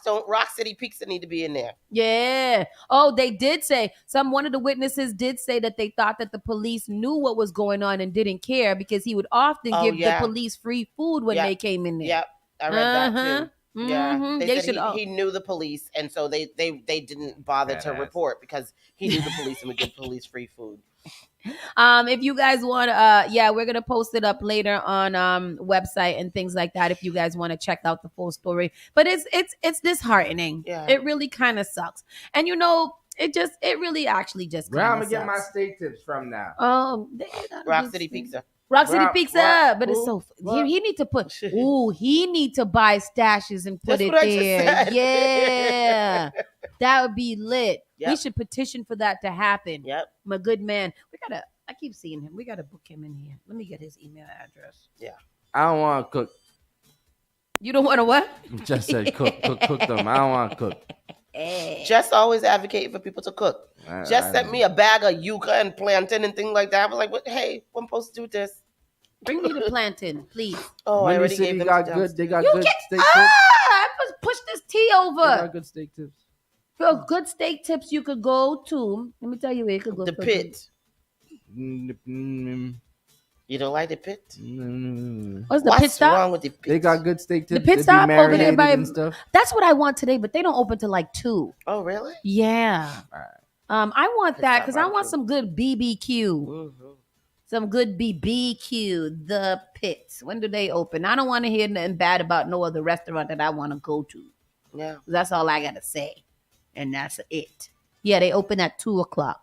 S3: City Pizza need to be in there.
S2: Yeah. Oh, they did say, one of the witnesses did say that they thought that the police knew what was going on and didn't care because he would often give the police free food when they came in there.
S3: Yep, I read that too. Yeah,
S2: Mm-hmm.
S3: they said he knew the police, and so they didn't bother to report because he knew the police and would give police free food.
S2: If you guys want, we're gonna post it up later on website and things like that. If you guys want to check out the full story, but it's disheartening.
S3: Yeah,
S2: it really kind of sucks, and it really actually just.
S4: Where I'm gonna get my steak tips from now?
S3: Rock City Pizza.
S2: Rock City Pizza, but it's so he need to put. He need to buy Stashes and put it there. Yeah, that would be lit. Yep. We should petition for that to happen.
S3: Yep,
S2: my good man. I keep seeing him. We gotta book him in here. Let me get his email address.
S3: Yeah,
S4: I don't want to cook.
S2: You don't want to what?
S4: Just said cook them. I don't want to cook.
S3: Just always advocate for people to cook. Just sent me a bag of yuca and plantain and things like that. I was like, hey, I'm supposed to do this.
S2: Bring me the plantain, please.
S3: Oh, I
S4: Windy
S3: already
S4: City
S3: gave them
S4: got
S3: to
S4: good. They
S3: downstairs.
S4: got good steak tips.
S2: I must push this tea
S4: They
S2: over.
S4: got good steak tips.
S2: For good steak tips, you could go to. Let me tell you where you could go.
S3: The
S2: for
S3: Pit.
S4: Mm,
S3: You don't like the Pit?
S2: What's the Pit Stop?
S3: wrong with the Pit?
S4: They got good steak tips.
S2: The Pit
S4: They be
S2: Stop over there
S4: marinated
S2: by.
S4: and stuff.
S2: That's what I want today, but they don't open till like 2.
S3: Oh, really?
S2: Yeah. I want
S3: Pit
S2: that
S3: Stop
S2: because I want
S3: barbecue.
S2: some good BBQ.
S3: Mm-hmm.
S2: Some good BBQ. The Pit. When do they open? I don't want to hear nothing bad about no other restaurant that I want to go to.
S3: Yeah.
S2: That's all I gotta say, and that's it. Yeah, they open at 2:00.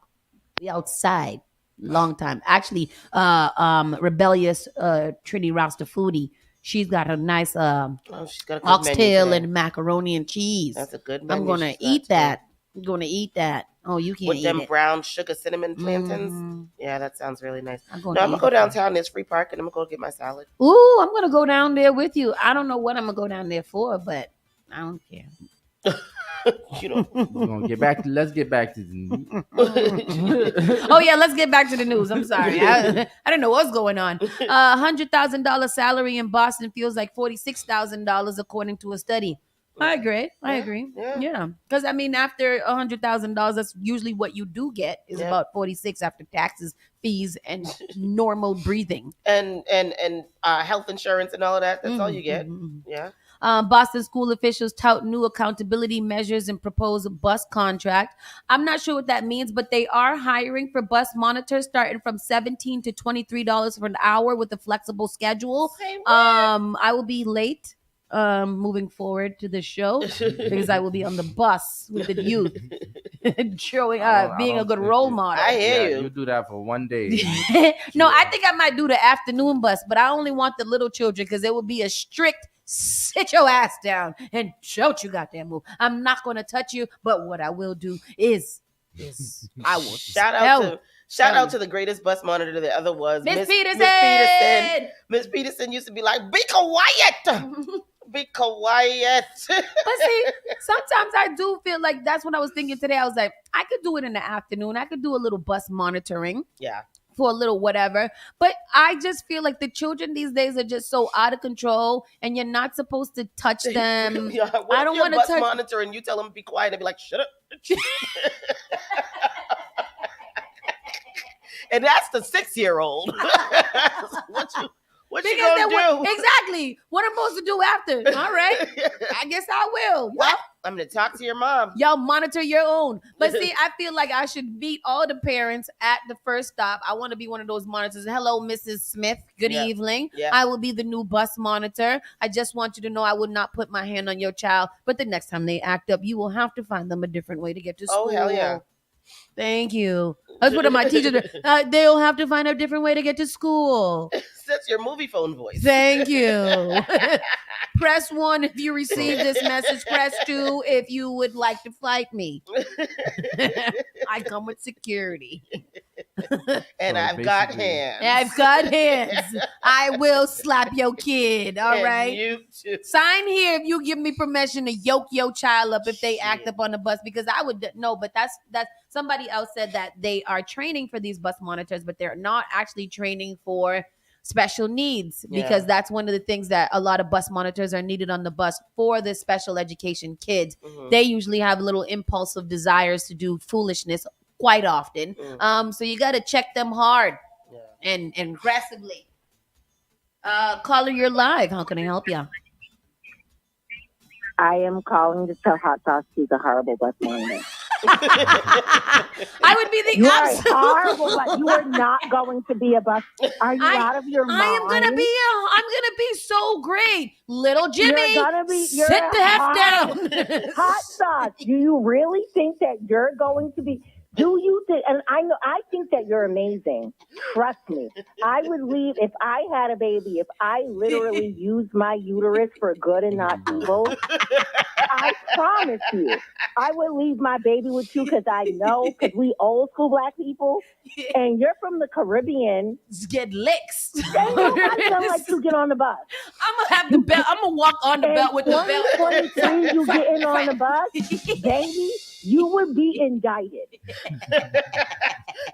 S2: We outside. Long time. Actually, rebellious Trini Rasta Foodie. She's got a nice
S3: she's got a good
S2: oxtail
S3: menu
S2: and macaroni and cheese.
S3: That's a good
S2: I'm
S3: menu
S2: gonna
S3: she's got
S2: eat
S3: today.
S2: that. I'm gonna eat that. Oh, you can't
S3: With
S2: eat
S3: them
S2: it.
S3: brown sugar cinnamon plantains.
S2: Mhm.
S3: Yeah, that sounds really nice.
S2: I'm
S3: I'm
S2: gonna
S3: gonna
S2: eat
S3: go
S2: it.
S3: downtown. There's free parking. I'm gonna go get my salad.
S2: Ooh, I'm gonna go down there with you. I don't know what I'm gonna go down there for, but I don't care.
S3: You know.
S4: We're gonna get back to. Let's get back to the.
S2: Oh yeah, let's get back to the news. I'm sorry, I didn't know what's going on. $100,000 salary in Boston feels like $46,000 according to a study. I agree. Yeah, because I mean, after $100,000, that's usually what you do get is about 46 after taxes, fees, and normal breathing.
S3: And health insurance and all of that. That's all you get. Yeah.
S2: Boston school officials tout new accountability measures and propose a bus contract. I'm not sure what that means, but they are hiring for bus monitors starting from $17 to $23 for an hour with a flexible schedule. I will be late moving forward to the show because I will be on the bus with the youth showing being a good role model.
S3: I hear
S4: You do that for one day.
S2: No, I think I might do the afternoon bus, but I only want the little children because it will be a strict sit your ass down and don't you goddamn move. I'm not going to touch you, but what I will do is I will
S3: Shout out to the greatest bus monitor there ever was,
S2: Miss Peterson.
S3: Miss Peterson used to be like, "Be quiet, be quiet."
S2: But see, sometimes I do feel like that's what I was thinking today. I was like, I could do it in the afternoon. I could do a little bus monitoring.
S3: Yeah.
S2: For a little whatever. But I just feel like the children these days are just so out of control and you're not supposed to touch them.
S3: Yeah,
S2: I don't want to touch
S3: monitor and you tell them to be quiet and be like, shut up. And that's the 6-year-old. What you gonna do?
S2: Exactly. What I'm supposed to do after? All right. I guess I will.
S3: What? I'm gonna talk to your mom.
S2: Y'all monitor your own. But see, I feel like I should meet all the parents at the first stop. I want to be one of those monitors. Hello, Mrs. Smith. Good evening.
S3: Yeah.
S2: I will be the new bus monitor. I just want you to know I will not put my hand on your child. But the next time they act up, you will have to find them a different way to get to school.
S3: Oh, hell yeah.
S2: Thank you. That's what my teachers they'll have to find a different way to get to school.
S3: That's your movie phone voice.
S2: Thank you. Press 1 if you receive this message. Press 2 if you would like to fight me. I come with security.
S3: And I've got hands.
S2: I've got hands. I will slap your kid. All right.
S3: You too.
S2: Sign here if you give me permission to yoke your child up if they act up on the bus, because I would no, but that's somebody else said that they are training for these bus monitors, but they're not actually training for special needs, because that's one of the things that a lot of bus monitors are needed on the bus for the special education kids. They usually have little impulsive desires to do foolishness quite often. So you got to check them hard and aggressively. Caller, you're live. How can I help you?
S16: I am calling to tell Hot Sauce she's a horrible bus monitor.
S2: I would be the
S16: you
S2: absolute.
S16: Are horrible, but you are not going to be a bus. Are you out of your mind?
S2: I'm gonna be so great, little Jimmy.
S16: You're gonna be.
S2: Sit the F down.
S16: Hot Sauce. Do you really think that you're going to be? Do you think? And I think that you're amazing. Trust me. I would leave if I had a baby. If I literally used my uterus for good and not evil, I promise you, I would leave my baby with you, because I know, because we old school Black people, and you're from the Caribbean.
S2: Get licks.
S16: They nobody don't like to get on the bus.
S2: I'm gonna have the belt. I'm gonna walk on the belt with the belt.
S16: 2023, you getting on the bus, baby? you would be indicted.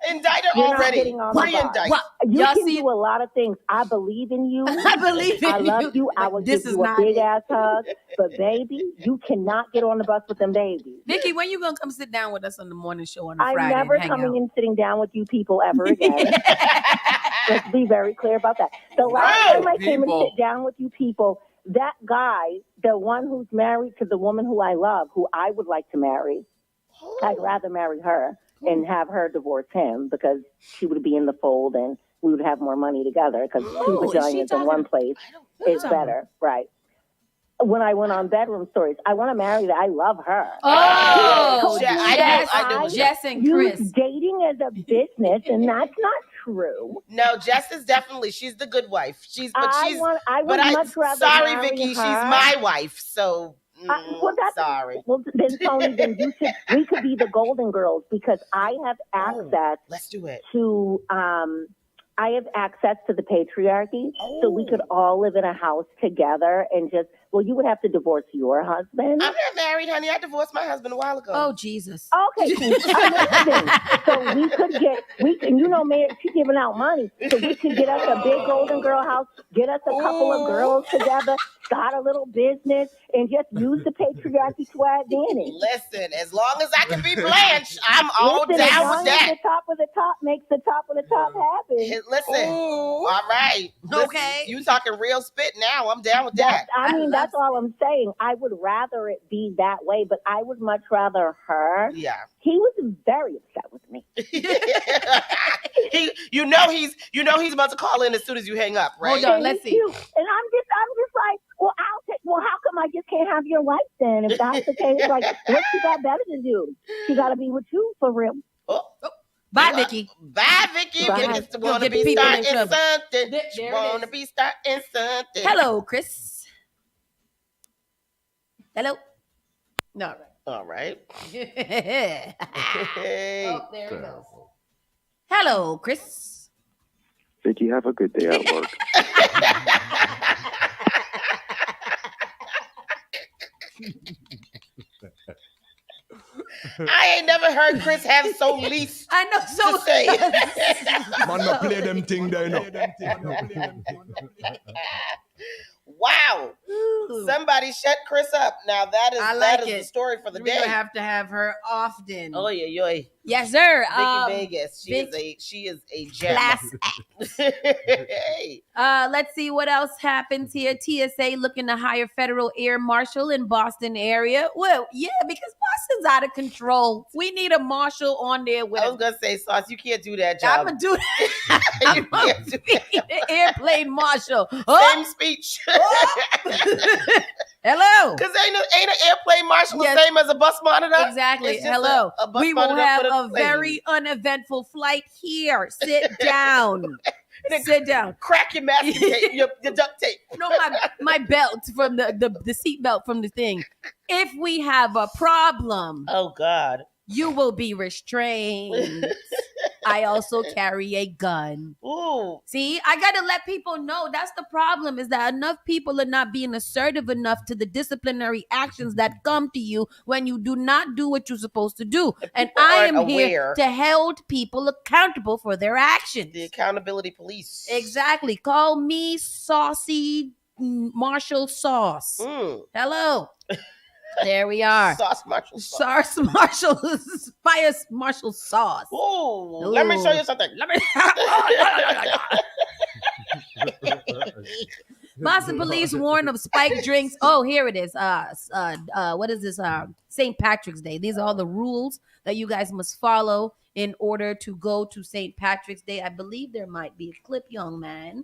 S3: Indicted
S16: You're not
S3: already.
S16: getting on the bus. You
S2: Y'all
S16: can
S2: see-
S16: do a lot of things. I believe in you.
S2: I believe in
S16: I love you. I
S2: Like,
S16: will
S2: this
S16: give
S2: is
S16: you a
S2: not
S16: big
S2: it.
S16: ass hug. But baby, you cannot get on the bus with them babies.
S2: Vicky, when you gonna come sit down with us on the morning show on a
S16: I'm
S2: Friday?
S16: never
S2: and hang
S16: coming
S2: out?
S16: and sitting down with you people ever again. Let's be very clear about that. The last time I came and
S4: people.
S16: sit down with you people, that guy, the one who's married to the woman who I love, who I would like to marry, I'd rather marry her and have her divorce him because she would be in the fold and we would have more money together because two vaginas in one place is better, right? When I went on Bedroom Stories, I want to marry that. I love her.
S2: Oh,
S3: I do.
S2: Jess and
S16: Use
S2: Chris.
S16: dating as a business, and that's not true.
S3: No, Jess is definitely, she's the good wife.
S16: I would much rather
S3: sorry,
S16: marry
S3: Vicky,
S16: her.
S3: she's my wife, so sorry.
S16: Well, then Tony, then we could be the Golden Girls because I have access.
S3: Let's do it.
S16: To I have access to the patriarchy, so we could all live in a house together and just. Well, you would have to divorce your husband.
S3: I'm not married, honey. I divorced my husband a while ago.
S2: Oh, Jesus.
S16: Okay, cool. Listen, so we can, you know, man, she's giving out money, so we could get us a big Golden Girl house, get us a couple of girls together, start a little business, and just use the patriarchy to our advantage.
S3: Listen, as long as I can be Blanche, I'm all
S16: Listen,
S3: down
S16: as
S3: with
S16: long
S3: that.
S16: as the top of the top makes the top of the top happen.
S3: Listen, all right.
S2: Okay.
S3: You talking real spit now. I'm down with that.
S16: That's all I'm saying. I would rather it be that way, but I would much rather her.
S3: Yeah.
S16: He was very upset with me.
S3: You know he's about to call in as soon as you hang up, right?
S2: Hold on, let's see.
S16: And I'm just like, well, how come I just can't have your wife then? If that's the case, like, what she got better to do? She got to be with you for real.
S2: Bye, Vicky.
S3: Bye, Vicky.
S16: Bye.
S3: Just wanna
S2: Get
S3: be
S2: people in
S3: starting
S2: trouble.
S3: something.
S2: There it
S3: Wanna
S2: is.
S3: be starting something.
S2: Hello, Chris. Hello. No.
S3: All right.
S2: Hey.
S3: Hey.
S2: Oh, there he goes. Hello, Chris.
S6: Vicky, have a good day at work.
S3: I ain't never heard Chris have so least
S2: I know so
S3: to say.
S5: Man, no play them thing there, no.
S3: Wow. Somebody shut Chris up. Now that is
S2: I like
S3: the
S2: it.
S3: story for the
S2: We're
S3: day.
S2: gonna have to have her often.
S3: Oh yeah.
S2: Yes, sir.
S3: Vicky Vegas. She is a gem.
S2: Class
S3: Hey.
S2: Let's see what else happens here. TSA looking to hire federal air marshal in Boston area. Well, yeah, because Boston's out of control. We need a marshal on there with
S3: I was gonna say, Sauce, you can't do that job.
S2: I'm gonna do that. I'm gonna be the airplane marshal.
S3: Same speech.
S2: Hello.
S3: Because ain't an airplane marshal the same as a bus monitor?
S2: Exactly.
S3: It's just
S2: Hello.
S3: a bus
S2: We will
S3: monitor
S2: have
S3: for the
S2: a
S3: plane.
S2: very uneventful flight here. Sit down. Sit down.
S3: Crack your masking tape, your duct tape.
S2: No, my belt from the seat belt from the thing. If we have a problem,
S3: oh God,
S2: you will be restrained. I also carry a gun.
S3: Ooh.
S2: See, I got to let people know that's the problem is that enough people are not being assertive enough to the disciplinary actions that come to you when you do not do what you're supposed to do. And I am here to hold people accountable for their actions.
S3: The accountability police.
S2: Exactly. Call me Saucy Marshall Sauce. Hello. There we are.
S3: Sauce Marshall sauce.
S2: Sauce Marshall. Fire Marshall sauce.
S3: Ooh. Let me show you something.
S2: Boston police warn of spiked drinks. Oh, here it is. What is this? St. Patrick's Day. These are all the rules that you guys must follow in order to go to St. Patrick's Day. I believe there might be a clip, young man.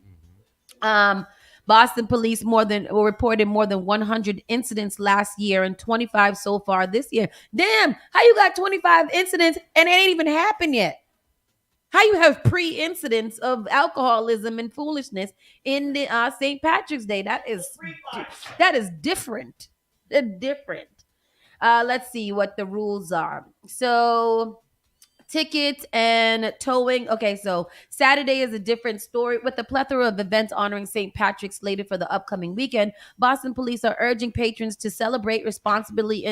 S2: Boston police reported more than 100 incidents last year and 25 so far this year. Damn, how you got 25 incidents and it ain't even happened yet? How you have pre-incidents of alcoholism and foolishness in the St. Patrick's Day? That is different. They're different. Let's see what the rules are. So tickets and towing. Okay, so Saturday is a different story. With the plethora of events honoring St. Patrick's slated for the upcoming weekend, Boston police are urging patrons to celebrate responsibly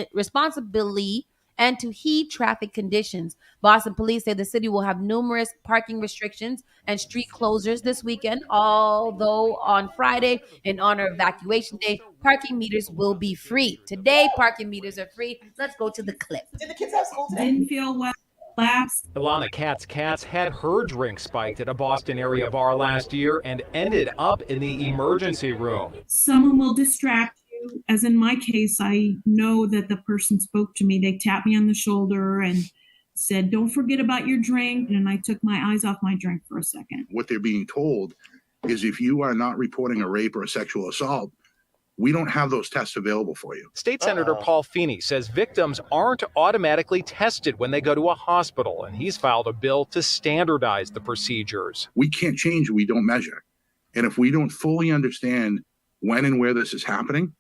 S2: and to heed traffic conditions. Boston police say the city will have numerous parking restrictions and street closures this weekend, although on Friday, in honor of Evacuation Day, parking meters will be free. Today, parking meters are free. Let's go to the clip.
S3: Did the kids have school today?
S17: Didn't feel well. Lapsed.
S18: Ilana Katz had her drink spiked at a Boston area bar last year and ended up in the emergency room.
S17: Someone will distract you. As in my case, I know that the person spoke to me. They tapped me on the shoulder and said, "Don't forget about your drink." And I took my eyes off my drink for a second.
S19: What they're being told is if you are not reporting a rape or a sexual assault, we don't have those tests available for you.
S18: State Senator Paul Feeney says victims aren't automatically tested when they go to a hospital, and he's filed a bill to standardize the procedures.
S19: We can't change what we don't measure. And if we don't fully understand when and where this is happening,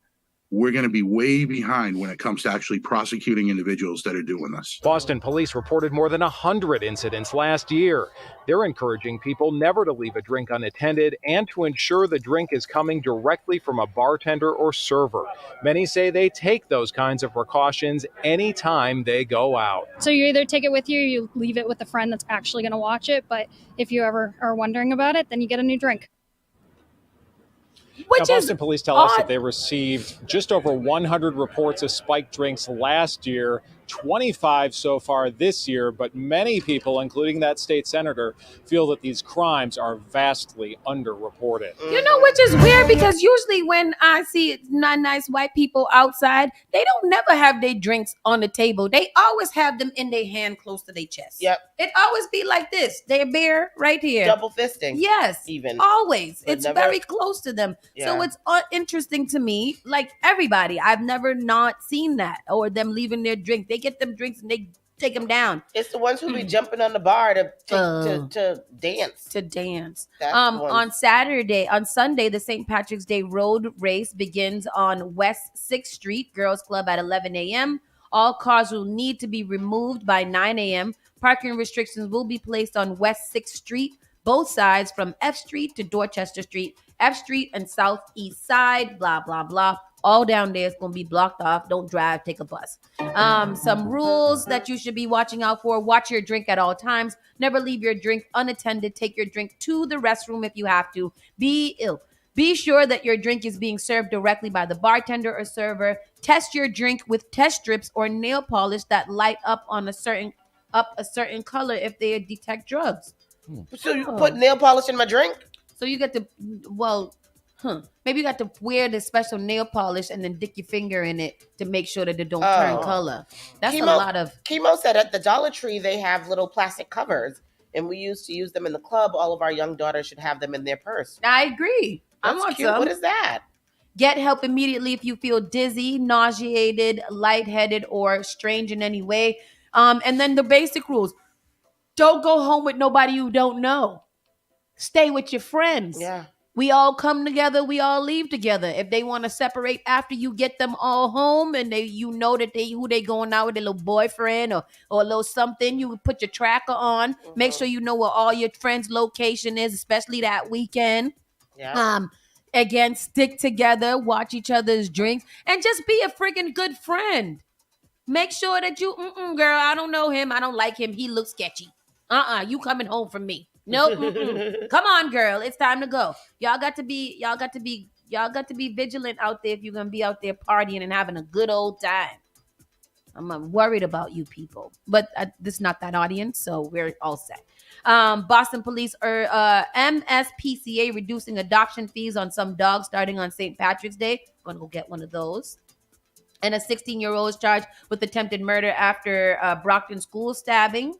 S19: we're going to be way behind when it comes to actually prosecuting individuals that are doing this.
S18: Boston police reported more than 100 incidents last year. They're encouraging people never to leave a drink unattended and to ensure the drink is coming directly from a bartender or server. Many say they take those kinds of precautions anytime they go out.
S20: So you either take it with you or you leave it with a friend that's actually going to watch it. But if you ever are wondering about it, then you get a new drink.
S18: Boston police tell us that they received just over 100 reports of spiked drinks last year, 25 so far this year, but many people, including that state senator, feel that these crimes are vastly underreported.
S2: You know, which is weird because usually when I see nice white people outside, they don't never have their drinks on the table. They always have them in their hand close to their chest.
S3: Yep.
S2: It always be like this. They're bare right here.
S3: Double fisting.
S2: Yes.
S3: Even.
S2: Always.
S3: But
S2: It's
S3: never-
S2: very close to them.
S3: Yeah.
S2: So it's interesting to me, like everybody. I've never not seen that or them leaving their drink. They get them drinks and they take them down.
S3: It's the ones who be jumping on the bar to dance.
S2: To dance.
S3: That's the ones.
S2: On Sunday, the St. Patrick's Day road race begins on West 6th Street Girls Club at 11 a.m. All cars will need to be removed by 9 a.m. Parking restrictions will be placed on West 6th Street, both sides from F Street to Dorchester Street, F Street and Southeast Side, blah, blah, blah. All down there is going to be blocked off. Don't drive, take a bus. Some rules that you should be watching out for. Watch your drink at all times. Never leave your drink unattended. Take your drink to the restroom if you have to. Be sure that your drink is being served directly by the bartender or server. Test your drink with test strips or nail polish that light up a certain color if they detect drugs.
S3: So you put nail polish in my drink?
S2: So you get to, maybe you got to wear the special nail polish and then dip your finger in it to make sure that it don't turn color. That's a lot of...
S3: Chemo said at the Dollar Tree, they have little plastic covers, and we used to use them in the club. All of our young daughters should have them in their purse.
S2: I agree. I
S3: That's
S2: want
S3: cute.
S2: some.
S3: What is that?
S2: Get help immediately if you feel dizzy, nauseated, lightheaded, or strange in any way. And then the basic rules. Don't go home with nobody you don't know. Stay with your friends.
S3: Yeah.
S2: We all come together. We all leave together. If they want to separate after you get them all home and who they going out with, their little boyfriend or a little something, you put your tracker on. Make sure you know where all your friends' location is, especially that weekend.
S3: Yeah.
S2: Again, stick together, watch each other's drinks, and just be a freaking good friend. Make sure that you, girl, I don't know him. I don't like him. He looks sketchy. You coming home from me. Nope. Come on, girl. It's time to go. Y'all got to be vigilant out there if you're going to be out there partying and having a good old time. I'm worried about you people. But this is not that audience, so we're all set. Boston police are MSPCA reducing adoption fees on some dogs starting on St. Patrick's Day. Going to go get one of those. And a 16-year-old is charged with attempted murder after Brockton school stabbing.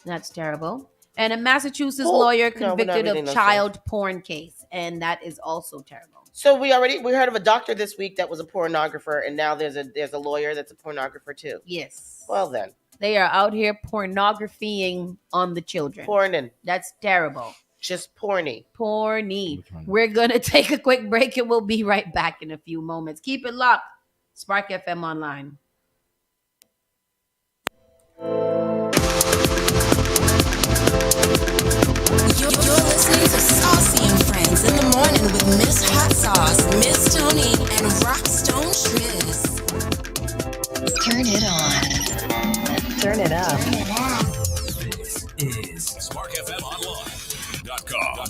S2: That's terrible. And a Massachusetts lawyer convicted of child porn case. And that is also terrible.
S3: So we heard of a doctor this week that was a pornographer, and now there's a lawyer that's a pornographer too.
S2: Yes.
S3: Well then.
S2: They are out here pornographying on the children.
S3: Porning.
S2: That's terrible.
S3: Just porny.
S2: Porny. We're going to take a quick break and we'll be right back in a few moments. Keep it locked. Spark FM Online.
S1: You're listening to Saucy and Friends in the morning with Miss Hot Sauce, Miss Tony, and Rockstone Triz. Turn it on.
S7: turn it up.
S8: This is SparkFMOnline.com.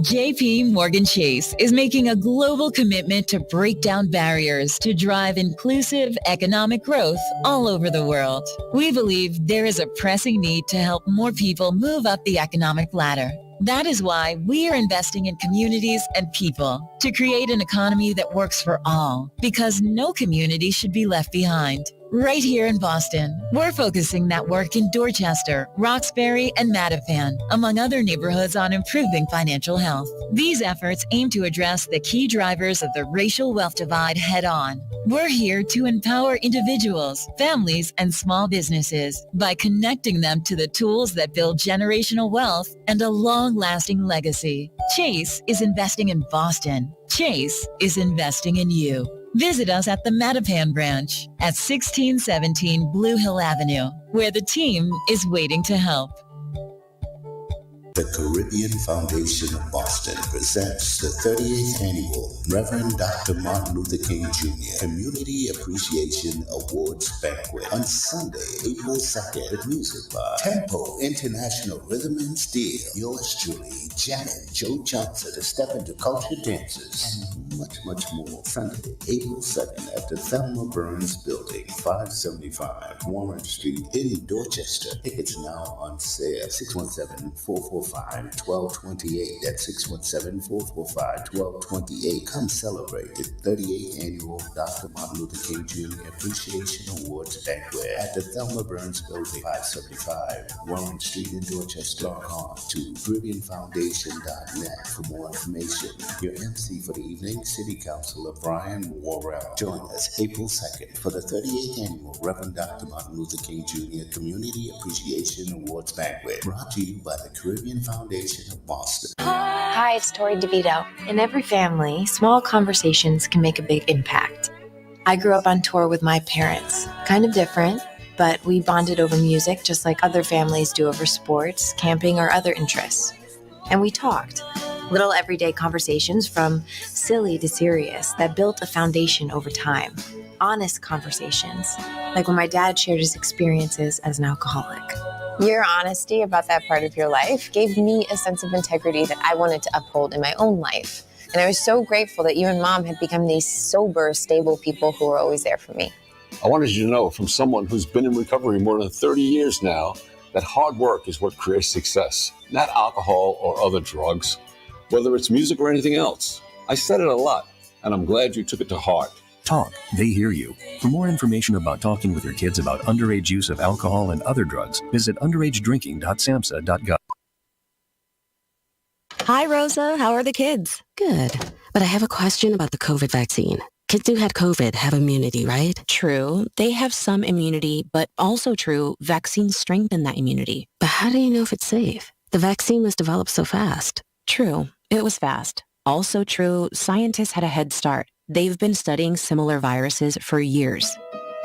S21: JP Morgan Chase is making a global commitment to break down barriers to drive inclusive economic growth all over the world. We believe there is a pressing need to help more people move up the economic ladder. That is why we are investing in communities and people to create an economy that works for all, because no community should be left behind. Right here in Boston, we're focusing that work in Dorchester, Roxbury, and Mattapan, among other neighborhoods, on improving financial health. These efforts aim to address the key drivers of the racial wealth divide head on. We're here to empower individuals, families, and small businesses by connecting them to the tools that build generational wealth and a long-lasting legacy. Chase is investing in Boston. Chase is investing in you. Visit us at the Mattapan branch at 1617 Blue Hill Avenue, where the team is waiting to help.
S22: The Caribbean Foundation of Boston presents the 38th Annual Reverend Dr. Martin Luther King Jr. Community Appreciation Awards Banquet on Sunday, April 2nd at Music Bar, Tempo International Rhythm and Steel. Yours truly, Janet Joe Johnson, to step into culture dances, and much, much more. Sunday, April 2nd at the Thelma Burns Building, 575 Warren Street in Dorchester. Tickets now on sale. 617-445-1228. That's 617-445-1228. Come celebrate the 38th Annual Dr. Martin Luther King Jr. Appreciation Awards Banquet at the Thelma Burns Building, 575 Warren Street in Dorchester. Log on to BrilliantFoundation.net for more information. Your MC for the evening, City Councilor Brian Worrell. Join us April 2nd for the 38th Annual Reverend Dr. Martin Luther King Jr. Community Appreciation Awards Banquet. Brought to you by the Caribbean Foundation of Boston.
S23: Hi, it's Tori DeVito. In every family, small conversations can make a big impact. I grew up on tour with my parents. Kind of different, but we bonded over music just like other families do over sports, camping, or other interests. And we talked. Little everyday conversations from silly to serious that built a foundation over time. Honest conversations, like when my dad shared his experiences as an alcoholic. Your honesty about that part of your life gave me a sense of integrity that I wanted to uphold in my own life. And I was so grateful that you and Mom had become these sober, stable people who were always there for me.
S24: I wanted you to know, from someone who's been in recovery more than 30 years now, that hard work is what creates success, not alcohol or other drugs, whether it's music or anything else. I said it a lot, and I'm glad you took it to heart.
S25: Talk, they hear you. For more information about talking with your kids about underage use of alcohol and other drugs, visit underagedrinking.samhsa.gov.
S26: Hi, Rosa. How are the kids? Good. But I have a question about the COVID vaccine. Kids who had COVID have immunity, right? True. They have some immunity, but also true, vaccines strengthen that immunity. But how do you know if it's safe? The vaccine was developed so fast. True. It was fast. Also true, scientists had a head start. They've been studying similar viruses for years.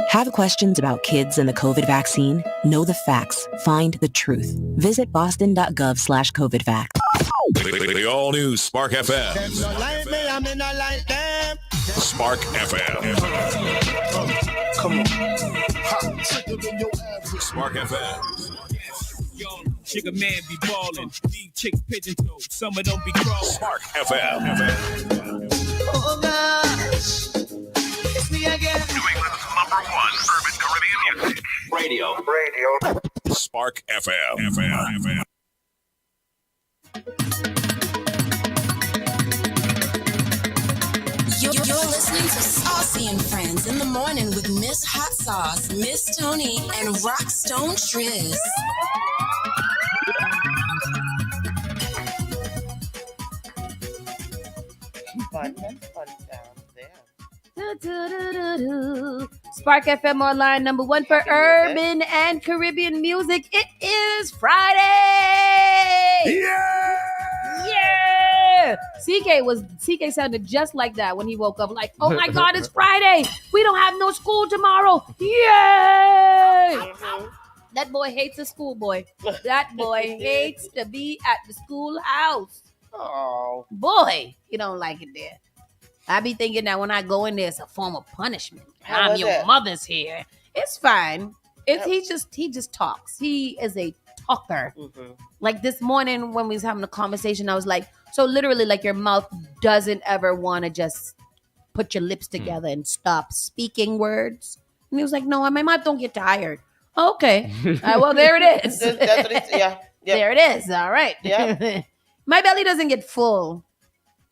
S26: Have questions about kids and the COVID vaccine? Know the facts. Find the truth. Visit boston.gov/COVIDvax.
S8: The all-new Spark FM. Spark FM. Come on. Spark FM.
S27: Sugar man be ballin', these chicks pigeon toes, some of them be crawling.
S8: Spark FM.
S28: Oh gosh, it's me again.
S8: New England's #1 urban Caribbean music. Radio. Spark FM.
S1: You're listening to Saucy and Friends in the morning with Miss Hot Sauce, Miss Tony, and Rockstone Triz.
S3: Fun sounds there.
S2: Spark FM Online, #1 for urban and Caribbean music. It is Friday. Yeah. CK sounded just like that when he woke up. Like, oh my God, it's Friday. We don't have no school tomorrow. Yay! That boy hates the school, boy. That boy hates to be at the schoolhouse.
S3: Oh,
S2: boy, you don't like it there. I be thinking that when I go in there, it's a form of punishment.
S3: How
S2: I'm
S3: was
S2: your
S3: it?
S2: mother's here. It's fine. He just talks. He is a talker.
S3: Mm-hmm.
S2: Like this morning when we was having a conversation, I was like, so literally like your mouth doesn't ever want to just put your lips together and stop speaking words. And he was like, no, my mouth don't get tired. Okay. Well, there it is.
S3: That's what it's, yeah. Yep.
S2: There it is. All right.
S3: Yep.
S2: My belly doesn't get full.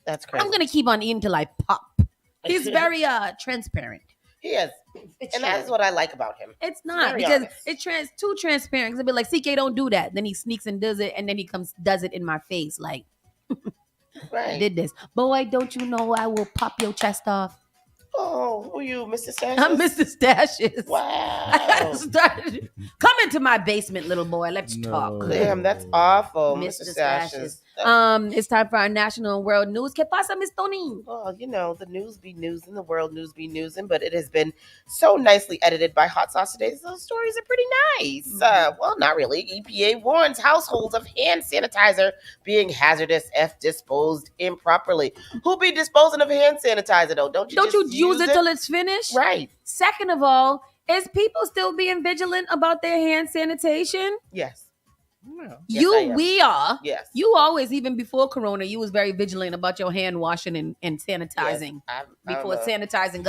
S3: That's crazy.
S2: I'm going to keep on eating till I pop. He's very transparent.
S3: He is. And that's what I like about him.
S2: It's not
S3: Very
S2: because
S3: honest.
S2: it's too transparent. Because I'll be like, CK, don't do that. Then he sneaks and does it. And then he does it in my face. Like,
S3: Right.
S2: I did this. Boy, don't you know I will pop your chest off?
S3: Oh, who are you, Mr. Stashes?
S2: I'm Mr. Stashes.
S3: Wow.
S2: Come into my basement, little boy. Let's talk.
S3: Damn, that's awful,
S2: Mr.
S3: Mr.
S2: Stashes.
S3: Stashes.
S2: It's time for our national and world news. ¿Qué pasa, Miss Tony?
S3: Well, you know, the news be news and the world news be newsing, but it has been so nicely edited by Hot Sauce today. Those stories are pretty nice. Well, not really. EPA warns households of hand sanitizer being hazardous if disposed improperly. Who be disposing of hand sanitizer, though? Don't you
S2: use it till it's finished?
S3: Right.
S2: Second of all, is people still being vigilant about their hand sanitation?
S3: Yes. Yes,
S2: We are.
S3: Yes.
S2: You always, even before Corona, you was very vigilant about your hand washing and sanitizing.
S3: Yes,
S2: before sanitizing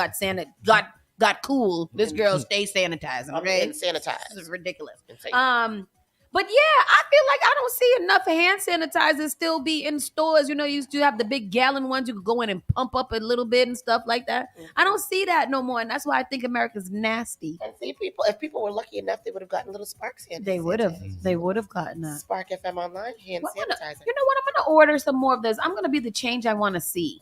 S2: got cool. This girl stay sanitizing. Okay,
S3: sanitized.
S2: This is ridiculous.
S3: Insane.
S2: But yeah, I feel like I don't see enough hand sanitizers still be in stores. You know, you used to have the big gallon ones you could go in and pump up a little bit and stuff like that. I don't see that no more, and that's why I think America's nasty.
S3: And see, if people were lucky enough, they would have gotten little Sparks hand.
S2: They would have gotten that.
S3: Spark FM online hand sanitizer.
S2: You know what? I'm gonna order some more of this. I'm gonna be the change I want to see.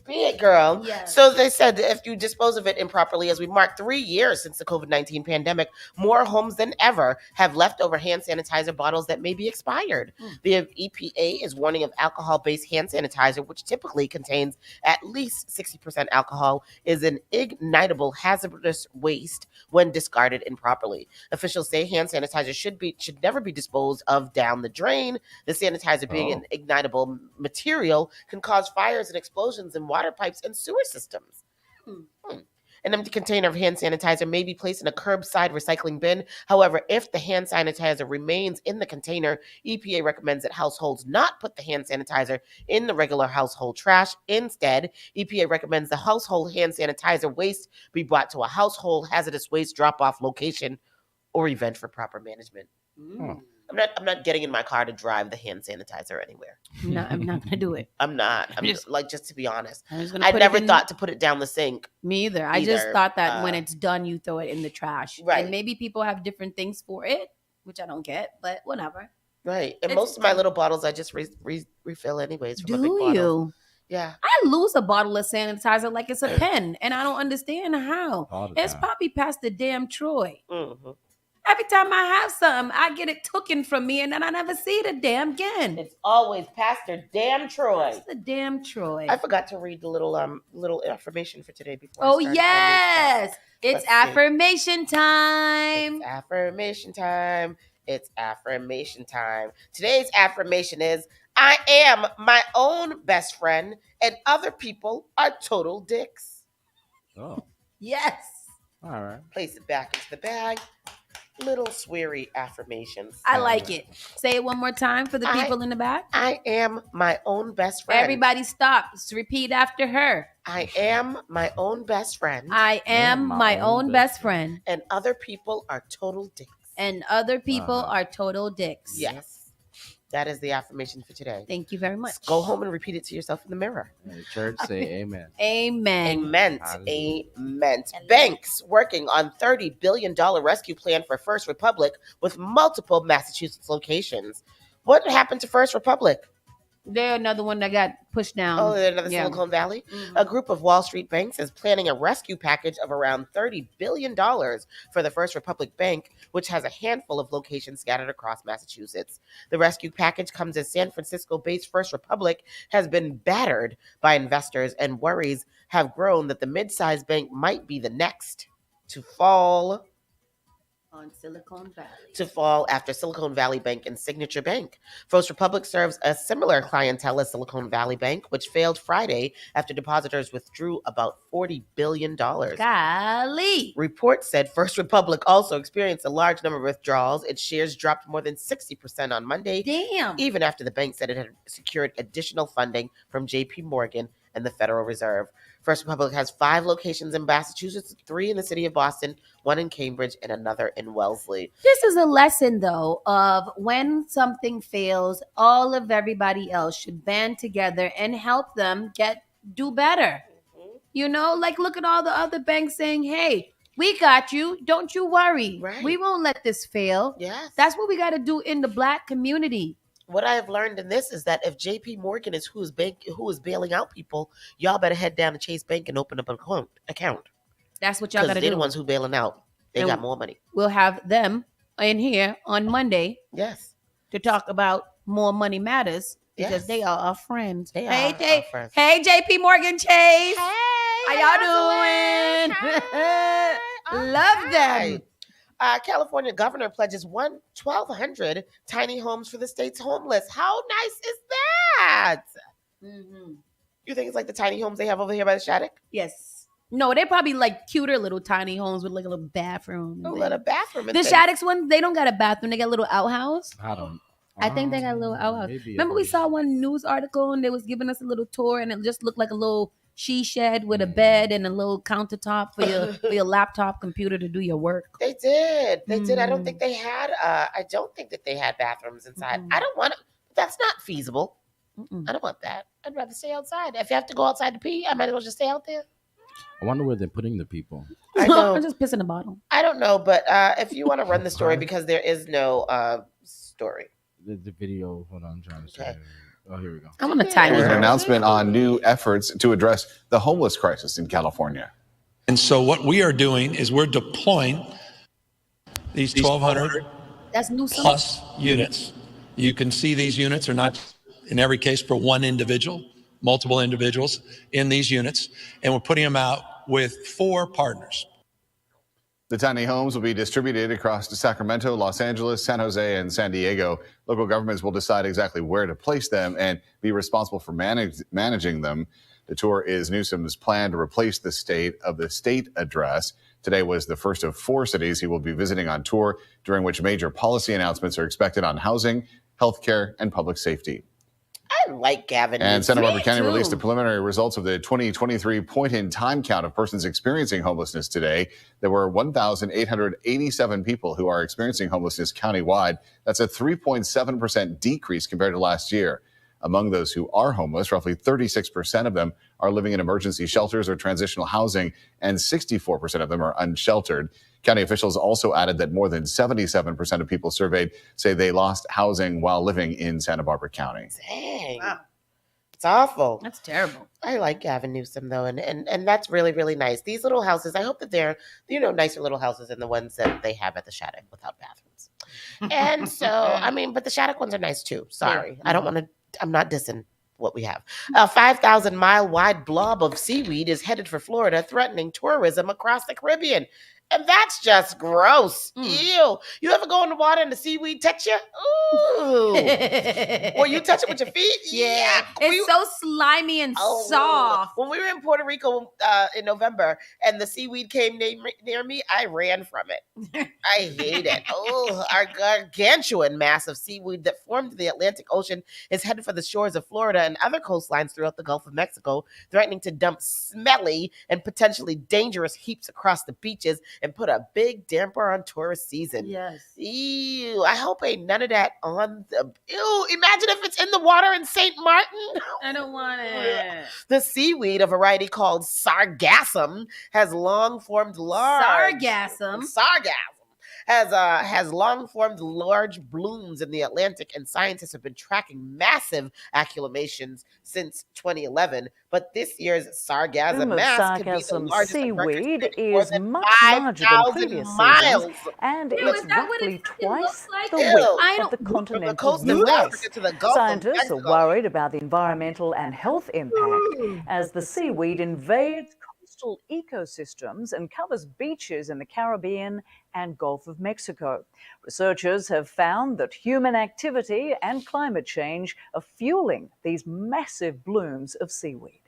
S3: Be it, girl.
S2: Yes.
S3: So they said that if you dispose of it improperly, as we mark 3 years since the COVID-19 pandemic, more homes than ever have leftover hand sanitizer bottles that may be expired. The EPA is warning of alcohol-based hand sanitizer, which typically contains at least 60% alcohol, is an ignitable hazardous waste when discarded improperly. Officials say hand sanitizer should never be disposed of down the drain. The sanitizer, being an ignitable material, can cause fires and explosions in water pipes and sewer systems. An empty container of hand sanitizer may be placed in a curbside recycling bin. However, if the hand sanitizer remains in the container, EPA recommends that households not put the hand sanitizer in the regular household trash. Instead, EPA recommends the household hand sanitizer waste be brought to a household hazardous waste drop-off location or event for proper management. I'm not getting in my car to drive the hand sanitizer anywhere.
S2: No, I'm not gonna do it.
S3: I'm not. I'm just to be honest.
S2: I
S3: never thought to put it down the sink.
S2: Me either. I just thought that when it's done, you throw it in the trash.
S3: Right.
S2: And maybe people have different things for it, which I don't get, but whatever.
S3: Right. And most of my little bottles, I just refill anyways from a big
S2: Do
S3: bottle.
S2: you?
S3: Yeah.
S2: I lose a bottle of sanitizer like it's a pen, and I don't understand how. It's probably past the damn Troy.
S3: Mm-hmm.
S2: Every time I have something, I get it taken from me, and then I never see it damn again.
S3: It's always Pastor Damn Troy.
S2: It's the damn Troy.
S3: I forgot to read the little affirmation for today before.
S2: Oh yes, it's affirmation time.
S3: It's affirmation time. It's affirmation time. Today's affirmation is: I am my own best friend, and other people are total dicks.
S4: Oh.
S2: Yes.
S4: All right.
S3: Place it back into the bag. Little sweary affirmations.
S2: I like it. Say it one more time for the people in the back.
S3: I am my own best friend.
S2: Everybody stop. Just repeat after her.
S3: I am my own best friend.
S2: I am my own best friend.
S3: And other people are total dicks.
S2: And other people are total dicks.
S3: Yes. That is the affirmation for today.
S2: Thank you very much.
S3: Go home and repeat it to yourself in the mirror.
S4: Church, say amen.
S2: Amen.
S3: Amen. Amen. Banks working on $30 billion rescue plan for First Republic with multiple Massachusetts locations. What happened to First Republic?
S2: They're another one that got pushed down.
S3: Oh, they're another Silicon Valley? Mm-hmm. A group of Wall Street banks is planning a rescue package of around $30 billion for the First Republic Bank, which has a handful of locations scattered across Massachusetts. The rescue package comes as San Francisco-based First Republic has been battered by investors, and worries have grown that the mid-sized bank might be the next to fall.
S2: on Silicon Valley
S3: to fall after Silicon Valley Bank and Signature Bank. First Republic serves a similar clientele as Silicon Valley Bank, which failed Friday after depositors withdrew about $40 billion.
S2: Golly.
S3: Reports said First Republic also experienced a large number of withdrawals. Its shares dropped more than 60% on Monday.
S2: Damn.
S3: Even after the bank said it had secured additional funding from JP Morgan and the Federal Reserve. First Republic has 5 locations in Massachusetts, 3 in the city of Boston, 1 in Cambridge, and another in Wellesley.
S2: This is a lesson, though, of when something fails, all of everybody else should band together and help them do better. You know, like look at all the other banks saying, hey, we got you. Don't you worry.
S3: Right.
S2: We won't let this fail.
S3: Yes.
S2: That's what we got to do in the Black community.
S3: What I have learned in this is that if JP Morgan is who is bailing out people, y'all better head down to Chase Bank and open up an account.
S2: That's what y'all got to do.
S3: Because they're the ones who bailing out. They got more money.
S2: We'll have them in here on Monday.
S3: Yes.
S2: To talk about More Money Matters because they are our friends.
S3: They are our friends.
S2: Hey, JP Morgan Chase.
S3: Hey,
S2: how y'all doing? Love them.
S3: California governor pledges 1,200 tiny homes for the state's homeless. How nice is that?
S2: Mm-hmm.
S3: You think it's like the tiny homes they have over here by the Shattuck?
S2: Yes. No, they're probably like cuter little tiny homes with like a little bathroom.
S3: A little bathroom.
S2: The Shattuck's ones, they don't got a bathroom. They got a little outhouse.
S4: I
S2: think they got a little outhouse.
S4: Maybe
S2: Remember we saw one news article and they was giving us a little tour and it just looked like a little she shed with a bed and a little countertop for your laptop computer to do your work.
S3: They did. They did. I don't think they had. I don't think that they had bathrooms inside. I don't want to. That's not feasible. I don't want that. I'd rather stay outside. If you have to go outside to pee, I might as well just stay out there.
S4: I wonder where they're putting the people.
S3: I know.
S2: I'm just pissing the bottle.
S3: I don't know, but if you want to run the story, because there is no story.
S4: The video. Hold on, I'm trying to say. Oh, here we go.
S2: I want to tie
S9: There's an announcement on new efforts to address the homeless crisis in California.
S10: And so what we are doing is we're deploying these 1,200
S2: That's new
S10: plus units. You can see these units are not, in every case, for one individual, multiple individuals in these units. And we're putting them out with 4 partners.
S9: The tiny homes will be distributed across Sacramento, Los Angeles, San Jose, and San Diego. Local governments will decide exactly where to place them and be responsible for managing them. The tour is Newsom's plan to replace the state address. Today was the first of 4 cities he will be visiting on tour, during which major policy announcements are expected on housing, healthcare, and public safety.
S3: I like Gavin.
S9: And Santa Barbara County released the preliminary results of the 2023 point-in-time count of persons experiencing homelessness today. There were 1,887 people who are experiencing homelessness countywide. That's a 3.7% decrease compared to last year. Among those who are homeless, roughly 36% of them are living in emergency shelters or transitional housing, and 64% of them are unsheltered. County officials also added that more than 77% of people surveyed say they lost housing while living in Santa Barbara County.
S3: Dang. Wow. It's awful.
S2: That's terrible.
S3: I like Gavin Newsom, though, and that's really, really nice. These little houses, I hope that they're, nicer little houses than the ones that they have at the Shattuck without bathrooms. And so, but the Shattuck ones are nice, too. Sorry.
S2: Yeah.
S3: I'm not dissing what we have. A 5,000-mile wide blob of seaweed is headed for Florida, threatening tourism across the Caribbean. And that's just gross. Ew. You ever go in the water and the seaweed touch you? Ooh. Or you touch it with your feet?
S2: Yeah. It's so slimy and soft.
S3: When we were in Puerto Rico in November and the seaweed came near me, I ran from it. I hate it. Oh, our gargantuan mass of seaweed that formed the Atlantic Ocean is headed for the shores of Florida and other coastlines throughout the Gulf of Mexico, threatening to dump smelly and potentially dangerous heaps across the beaches and put a big damper on tourist season.
S2: Yes.
S3: Ew. I hope ain't none of that on the... Ew. Imagine if it's in the water in St. Martin.
S2: I don't want it.
S3: The seaweed, a variety called sargassum, has long-formed large...
S2: Sargassum?
S3: Has long-formed large blooms in the Atlantic, and scientists have been tracking massive acclimations since 2011. But this year's sargassum mass could be the largest
S11: seaweed is much larger than previous
S3: miles.
S11: seasons, and it's roughly twice the
S3: Ew.
S11: width of the continental
S3: coast of
S11: US.
S3: Africa to the Gulf of
S11: Scientists are
S3: Mexico.
S11: worried about the environmental and health impact as the seaweed invades coastal ecosystems and covers beaches in the Caribbean and Gulf of Mexico. Researchers have found that human activity and climate change are fueling these massive blooms of seaweed.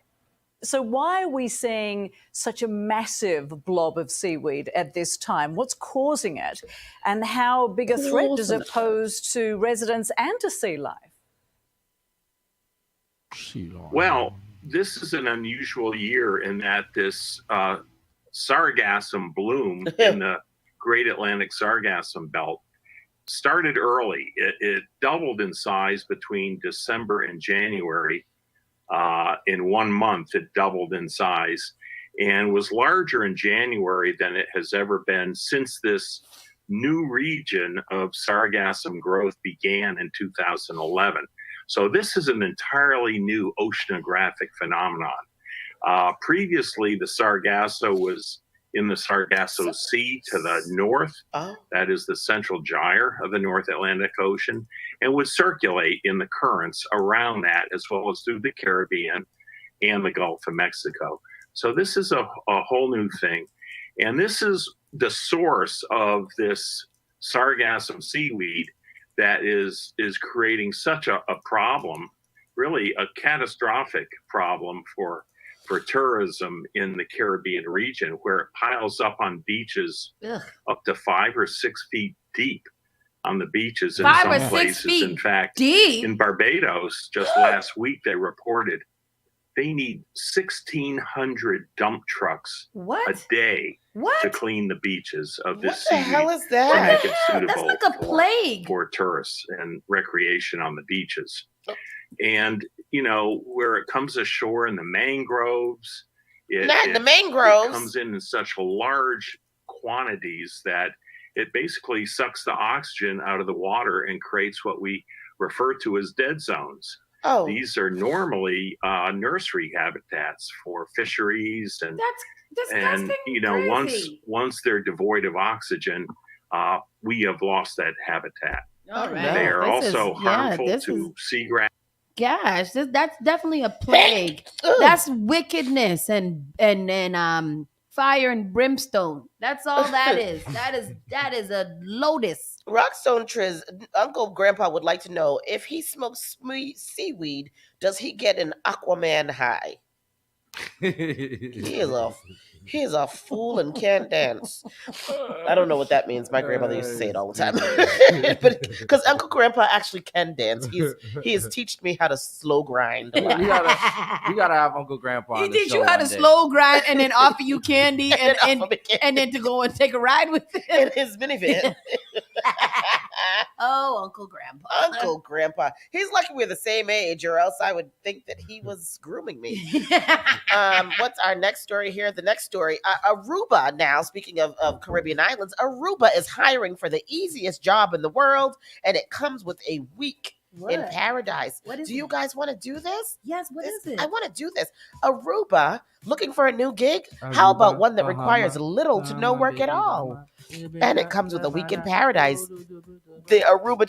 S11: So why are we seeing such a massive blob of seaweed at this time? What's causing it? And how big a threat does it pose to residents and to sea life?
S5: Well, this is an unusual year in that this sargassum bloom in the Great Atlantic Sargassum Belt started early. It doubled in size between December and January. In 1 month, it doubled in size and was larger in January than it has ever been since this new region of sargassum growth began in 2011. So this is an entirely new oceanographic phenomenon. Previously, the Sargasso was in the Sargasso Sea to the north. That is the central gyre of the North Atlantic Ocean, and would circulate in the currents around that, as well as through the Caribbean and the Gulf of Mexico. So this is a whole new thing. And this is the source of this sargassum seaweed that is creating such a problem, really a catastrophic problem for tourism in the Caribbean region, where it piles up on beaches up to 5 or 6 feet deep on the beaches in some places. In fact, in Barbados, just last week, they reported they need 1,600 dump trucks a day to clean the beaches of this seaweed.
S3: What the hell is that?
S5: To make it suitable
S2: That's like a plague
S5: for tourists and recreation on the beaches. And, you know, where it comes ashore in the mangroves, it comes in such large quantities that it basically sucks the oxygen out of the water and creates what we refer to as dead zones. These are normally nursery habitats for fisheries, and you know, once they're devoid of oxygen, we have lost that habitat. They are also harmful to seagrass.
S2: Gosh, that's definitely a plague. That's wickedness and fire and brimstone. That's all that is. That is a lotus.
S3: Rockstone Triz, Uncle Grandpa would like to know, if he smokes seaweed, does he get an Aquaman high? He is a fool and can't dance. I don't know what that means. My grandmother used to say it all the time. But because Uncle Grandpa actually can dance, he has taught me how to slow grind.
S4: You gotta have Uncle Grandpa.
S2: He teach you how to slow grind and then offer you candy and then to go and take a ride with him
S3: in his minivan.
S2: Oh, Uncle Grandpa.
S3: Uncle Grandpa. He's lucky we're the same age, or else I would think that he was grooming me. What's our next story here? The next story, Aruba now, speaking of Caribbean islands, Aruba is hiring for the easiest job in the world, and it comes with a week in paradise. Do you guys want to do this?
S2: Yes, what is it?
S3: I want to do this. Aruba, looking for a new gig? How about one that requires little to no work at all? And it comes with a week in paradise. The Aruba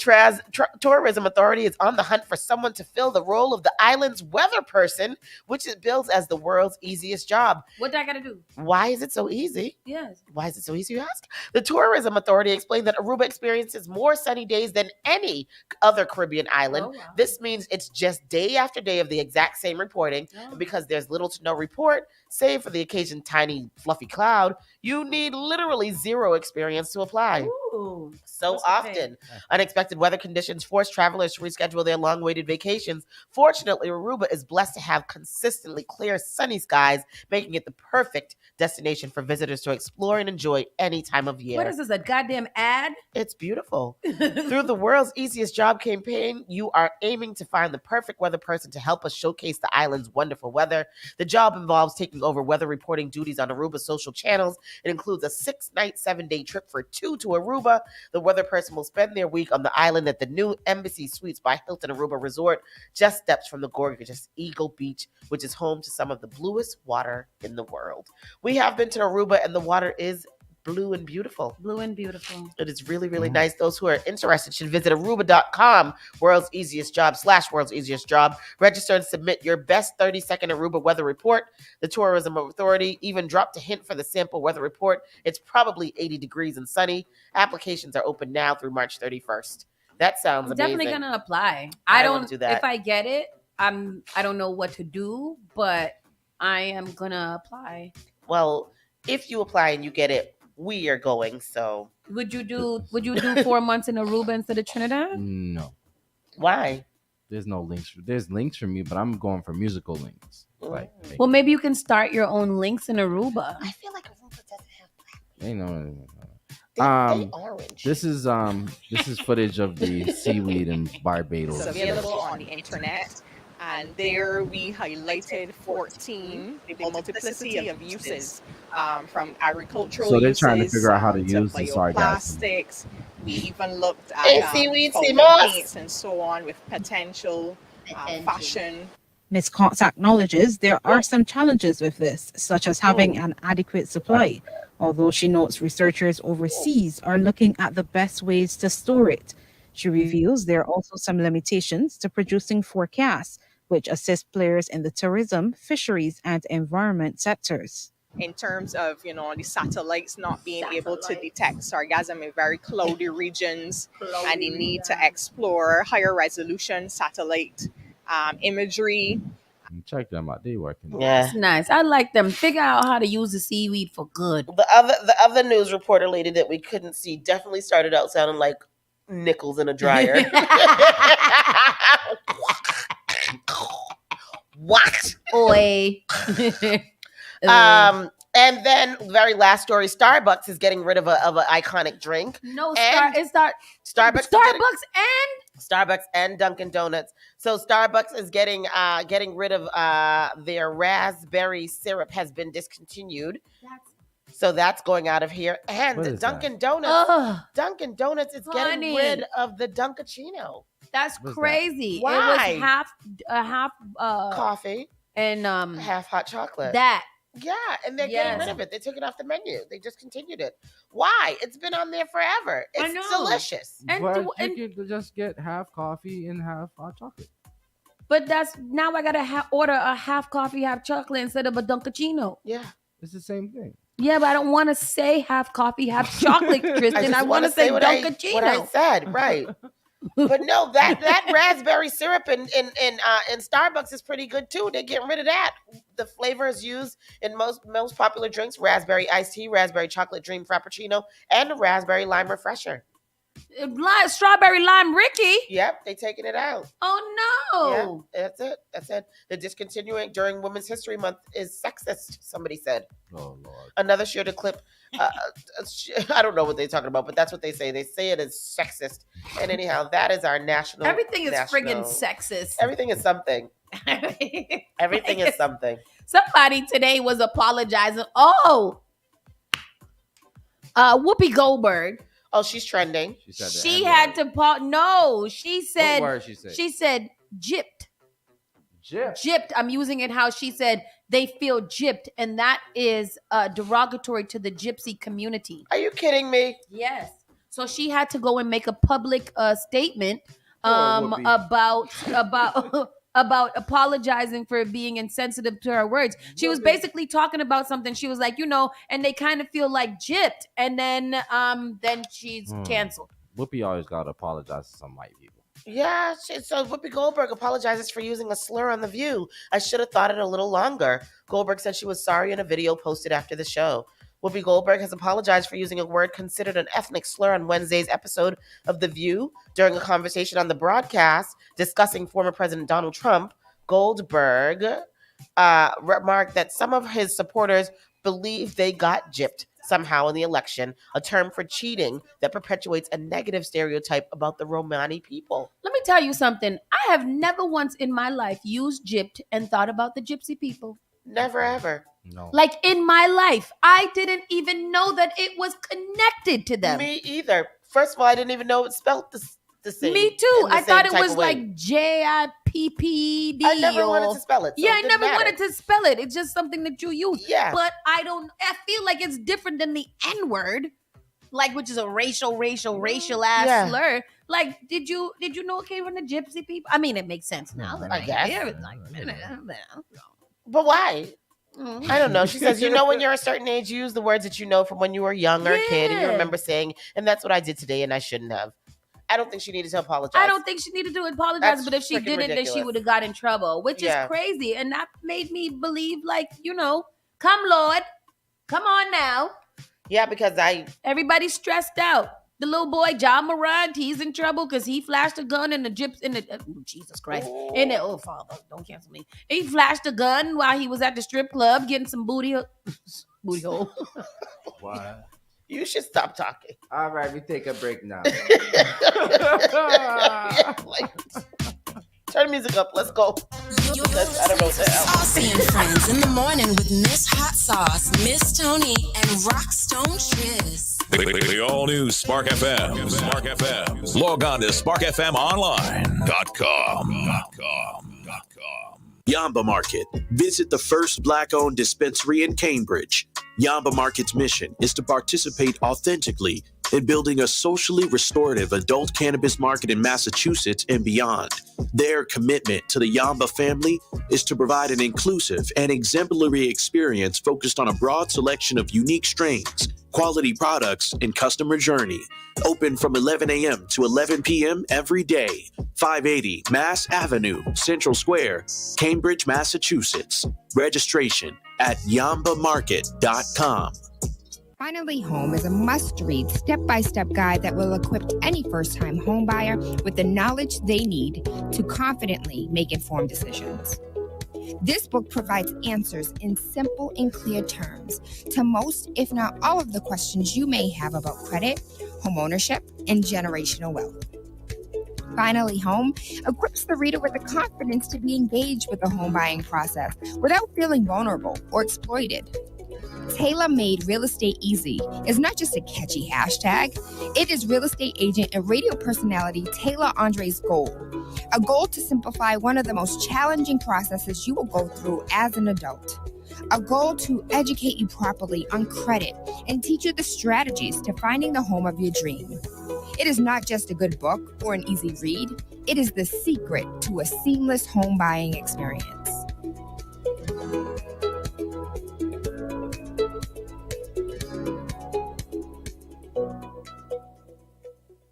S3: Tourism Authority is on the hunt for someone to fill the role of the island's weather person, which it bills as the world's easiest job.
S2: What do I got to do?
S3: Why is it so easy?
S2: Yes.
S3: Why is it so easy, you ask? The Tourism Authority explained that Aruba experiences more sunny days than any other Caribbean island. Oh, wow. This means it's just day after day of the exact same reporting. Oh. And because there's little to no report, save for the occasion tiny fluffy cloud, you need literally zero experience to apply.
S2: Ooh,
S3: so often, unexpected weather conditions force travelers to reschedule their long-awaited vacations. Fortunately, Aruba is blessed to have consistently clear, sunny skies, making it the perfect destination for visitors to explore and enjoy any time of year.
S2: What is this, a goddamn ad?
S3: It's beautiful. Through the World's Easiest Job campaign, you are aiming to find the perfect weather person to help us showcase the island's wonderful weather. The job involves taking over weather reporting duties on Aruba's social channels. It includes a 6-night, 7-day trip for 2 to Aruba. The weather person will spend their week on the island at the new Embassy Suites by Hilton Aruba Resort, just steps from the gorgeous Eagle Beach, which is home to some of the bluest water in the world. We have been to Aruba, and the water is Blue and beautiful.
S2: Blue and beautiful.
S3: It is really, really nice. Those who are interested should visit Aruba.com, world's easiest job / world's easiest job. Register and submit your best 30-second Aruba weather report. The Tourism Authority even dropped a hint for the sample weather report. It's probably 80 degrees and sunny. Applications are open now through March 31st. That sounds amazing.
S2: Definitely gonna apply.
S3: I
S2: don't
S3: wanna do that.
S2: If I get it, I don't know what to do, but I am gonna apply.
S3: Well, if you apply and you get it, we are going. So
S2: would you do 4 months in Aruba instead of Trinidad?
S4: No.
S3: Why?
S4: There's no links. There's links for me, but I'm going for musical links. Like,
S2: Well, maybe you can start your own links in Aruba.
S3: I feel like Aruba doesn't have
S4: ain't no.
S3: they orange.
S4: This is footage of the seaweed in Barbados.
S6: It's available on the internet. And there we highlighted 14, the multiplicity of uses from agricultural
S4: So they're trying to figure out how to use the sargassum.
S6: Plastics. We even looked at
S3: seaweed,
S6: paints and so on with potential fashion.
S12: Ms. Cox acknowledges there are some challenges with this, such as having an adequate supply, although she notes researchers overseas are looking at the best ways to store it. She reveals there are also some limitations to producing forecasts, which assist players in the tourism, fisheries, and environment sectors.
S6: In terms of, the satellites not being able to detect sargassum in very cloudy regions, and the need to explore higher resolution satellite imagery.
S4: Check them out. They working.
S3: Yeah.
S2: That's nice. I like them. Figure out how to use the seaweed for good.
S3: The other news reporter lady that we couldn't see definitely started out sounding like nickels in a dryer. What?
S2: Oi.
S3: And then very last story, Starbucks is getting rid of an iconic drink.
S2: No,
S3: Starbucks and Dunkin' Donuts. So Starbucks is getting rid of their raspberry syrup has been discontinued. So that's going out of here. And Dunkin' Donuts is getting rid of the Dunkachino.
S2: That's crazy.
S3: Why?
S2: It was half
S3: coffee
S2: and
S3: half hot chocolate. Yeah, and they're getting rid of it. They took it off the menu. They discontinued it. Why? It's been on there forever. It's delicious.
S4: But you can just get half coffee and half hot chocolate.
S2: But now I gotta order a half coffee, half chocolate instead of a Dunkachino.
S3: Yeah,
S4: it's the same thing.
S2: Yeah, but I don't want to say half coffee, half chocolate, Tristan. I want to say Dunkachino.
S3: What I said, right? But no, that raspberry syrup in Starbucks is pretty good too. They're getting rid of that. The flavors used in most popular drinks: raspberry iced tea, raspberry chocolate dream frappuccino, and a raspberry lime refresher.
S2: Strawberry lime Ricky.
S3: Yep, they taking it out.
S2: Oh no.
S3: Yeah, that's it. The discontinuing during Women's History Month is sexist, somebody said.
S4: Oh Lord.
S3: Another shared a clip. I don't know what they're talking about, but that's what they say. They say it is sexist. And anyhow, that is our national.
S2: Everything is friggin' sexist.
S3: Everything is something. Everything is something.
S2: Somebody today was apologizing. Whoopi Goldberg.
S3: Oh, she's trending.
S2: She had to no. She said.
S4: What word she said?
S2: She said gypped. Gypped. I'm using it how she said they feel gypped, and that is derogatory to the gypsy community.
S3: Are you kidding me?
S2: Yes. So she had to go and make a public statement about about apologizing for being insensitive to her words. She was basically talking about something. She was like, and they kind of feel like gypped, and then she's canceled.
S4: Whoopi always got to apologize to some white people.
S3: Yeah, so Whoopi Goldberg apologizes for using a slur on The View. I should have thought it a little longer. Goldberg said she was sorry in a video posted after the show. Whoopi Goldberg has apologized for using a word considered an ethnic slur on Wednesday's episode of The View. During a conversation on the broadcast discussing former President Donald Trump, Goldberg remarked that some of his supporters believe they got gypped somehow in the election, a term for cheating that perpetuates a negative stereotype about the Romani people.
S2: Let me tell you something. I have never once in my life used gypped and thought about the gypsy people.
S3: Never, ever.
S4: No.
S2: Like in my life, I didn't even know that it was connected to them.
S3: Me either. First of all, I didn't even know it spelled the to sing.
S2: Me too.
S3: in the
S2: I thought
S3: same
S2: it
S3: type
S2: was
S3: of way.
S2: like JIPPD.
S3: I never wanted to spell it. So
S2: I
S3: it didn't
S2: never
S3: matter.
S2: wanted to spell it. It's just something that you use.
S3: Yeah.
S2: But I feel like it's different than the N-word, like, which is a racial ass slur. Like, did you know it came from the gypsy people? I mean, it makes sense now that I
S3: guess.
S2: hear it. Like,
S3: But why? I don't know. She says, when you're a certain age, you use the words that you know from when you were young or a kid, and you remember saying, and that's what I did today, and I shouldn't have. I don't think she needed to apologize.
S2: I don't think she needed to apologize,
S3: That's
S2: but if she
S3: freaking
S2: didn't, then she
S3: ridiculous.
S2: would have got in trouble, which is crazy. And that made me believe, like, come Lord, come on now.
S3: Yeah, because
S2: everybody's stressed out. The little boy John Morant, he's in trouble because he flashed a gun in the Jesus Christ. Oh Father, don't cancel me. He flashed a gun while he was at the strip club getting some booty hole.
S4: What?
S3: You should stop talking.
S4: All right, we take a break now.
S3: Turn the music up. Let's go. I don't know what the hell.
S1: Saucy and Friends in the morning with Miss Hot Sauce, Miss Tony, and Rockstone Triz.
S8: The all-new Spark FM. Spark FM. Log on to sparkfmonline.com.
S13: Yamba Market. Visit the first Black-owned dispensary in Cambridge. Yamba Market's mission is to participate authentically in building a socially restorative adult cannabis market in Massachusetts and beyond. Their commitment to the Yamba family is to provide an inclusive and exemplary experience focused on a broad selection of unique strains, quality products, and customer journey. Open from 11 a.m. to 11 p.m. every day. 580 Mass Avenue, Central Square, Cambridge, Massachusetts. Registration at yambamarket.com.
S14: Finally Home is a must-read step-by-step guide that will equip any first-time homebuyer with the knowledge they need to confidently make informed decisions. This book provides answers in simple and clear terms to most, if not all, of the questions you may have about credit, homeownership, and generational wealth. Finally Home equips the reader with the confidence to be engaged with the home buying process without feeling vulnerable or exploited. Tailor-Made Real Estate Easy is not just a catchy hashtag. It is real estate agent and radio personality Taylor Andre's goal. A goal to simplify one of the most challenging processes you will go through as an adult. A goal to educate you properly on credit and teach you the strategies to finding the home of your dream. It is not just a good book or an easy read. It is the secret to a seamless home buying experience.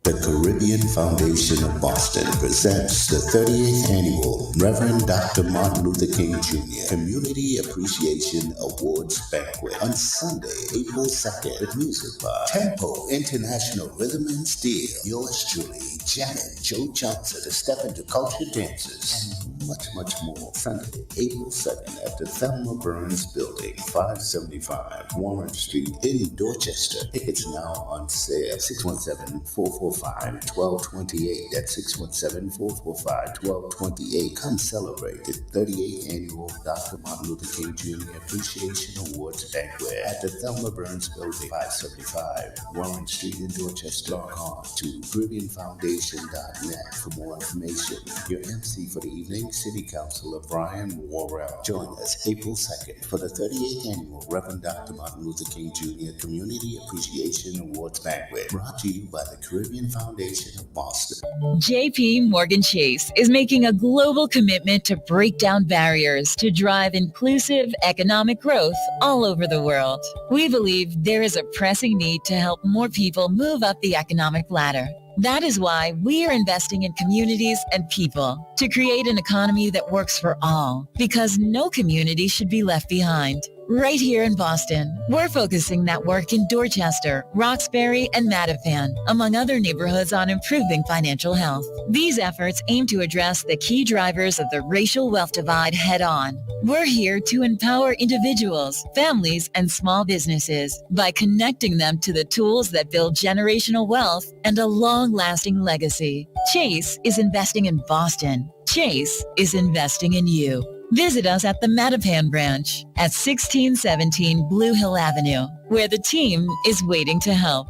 S22: The Caribbean Foundation of Boston presents the 38th Annual Reverend Dr. Martin Luther King Jr. Community Appreciation Awards Banquet on Sunday, April 2nd at Music Bar. Tempo International Rhythm and Steel. Yours truly, Janet Joe Johnson, to step into culture dances, and much, much more. Sunday, April 2nd at the Thelma Burns Building, 575 Warren Street in Dorchester. Tickets now on sale. 617-445-1228. That's 617-445-1228. Come celebrate the 38th Annual Dr. Martin Luther King Jr. Appreciation Awards Banquet at the Thelma Burns Building, 575 Warren Street in Dorchester. Log on to CaribbeanFoundation.net for more information. Your MC for the evening, City Councilor Brian Worrell. Join us April 2nd for the 38th Annual Reverend Dr. Martin Luther King Jr. Community Appreciation Awards Banquet. Brought to you by the Caribbean Foundation of Boston.
S21: JP Morgan Chase is making a global commitment to break down barriers to drive inclusive economic growth all over the world. We believe there is a pressing need to help more people move up the economic ladder. That is why we are investing in communities and people to create an economy that works for all, because no community should be left behind. Right here in Boston, we're focusing that work in Dorchester, Roxbury, and Mattapan, among other neighborhoods, on improving financial health. These efforts aim to address the key drivers of the racial wealth divide head on. We're here to empower individuals, families, and small businesses by connecting them to the tools that build generational wealth and a long-lasting legacy. Chase is investing in Boston. Chase is investing in you. Visit us at the Mattapan branch at 1617 Blue Hill Avenue, where the team is waiting to help.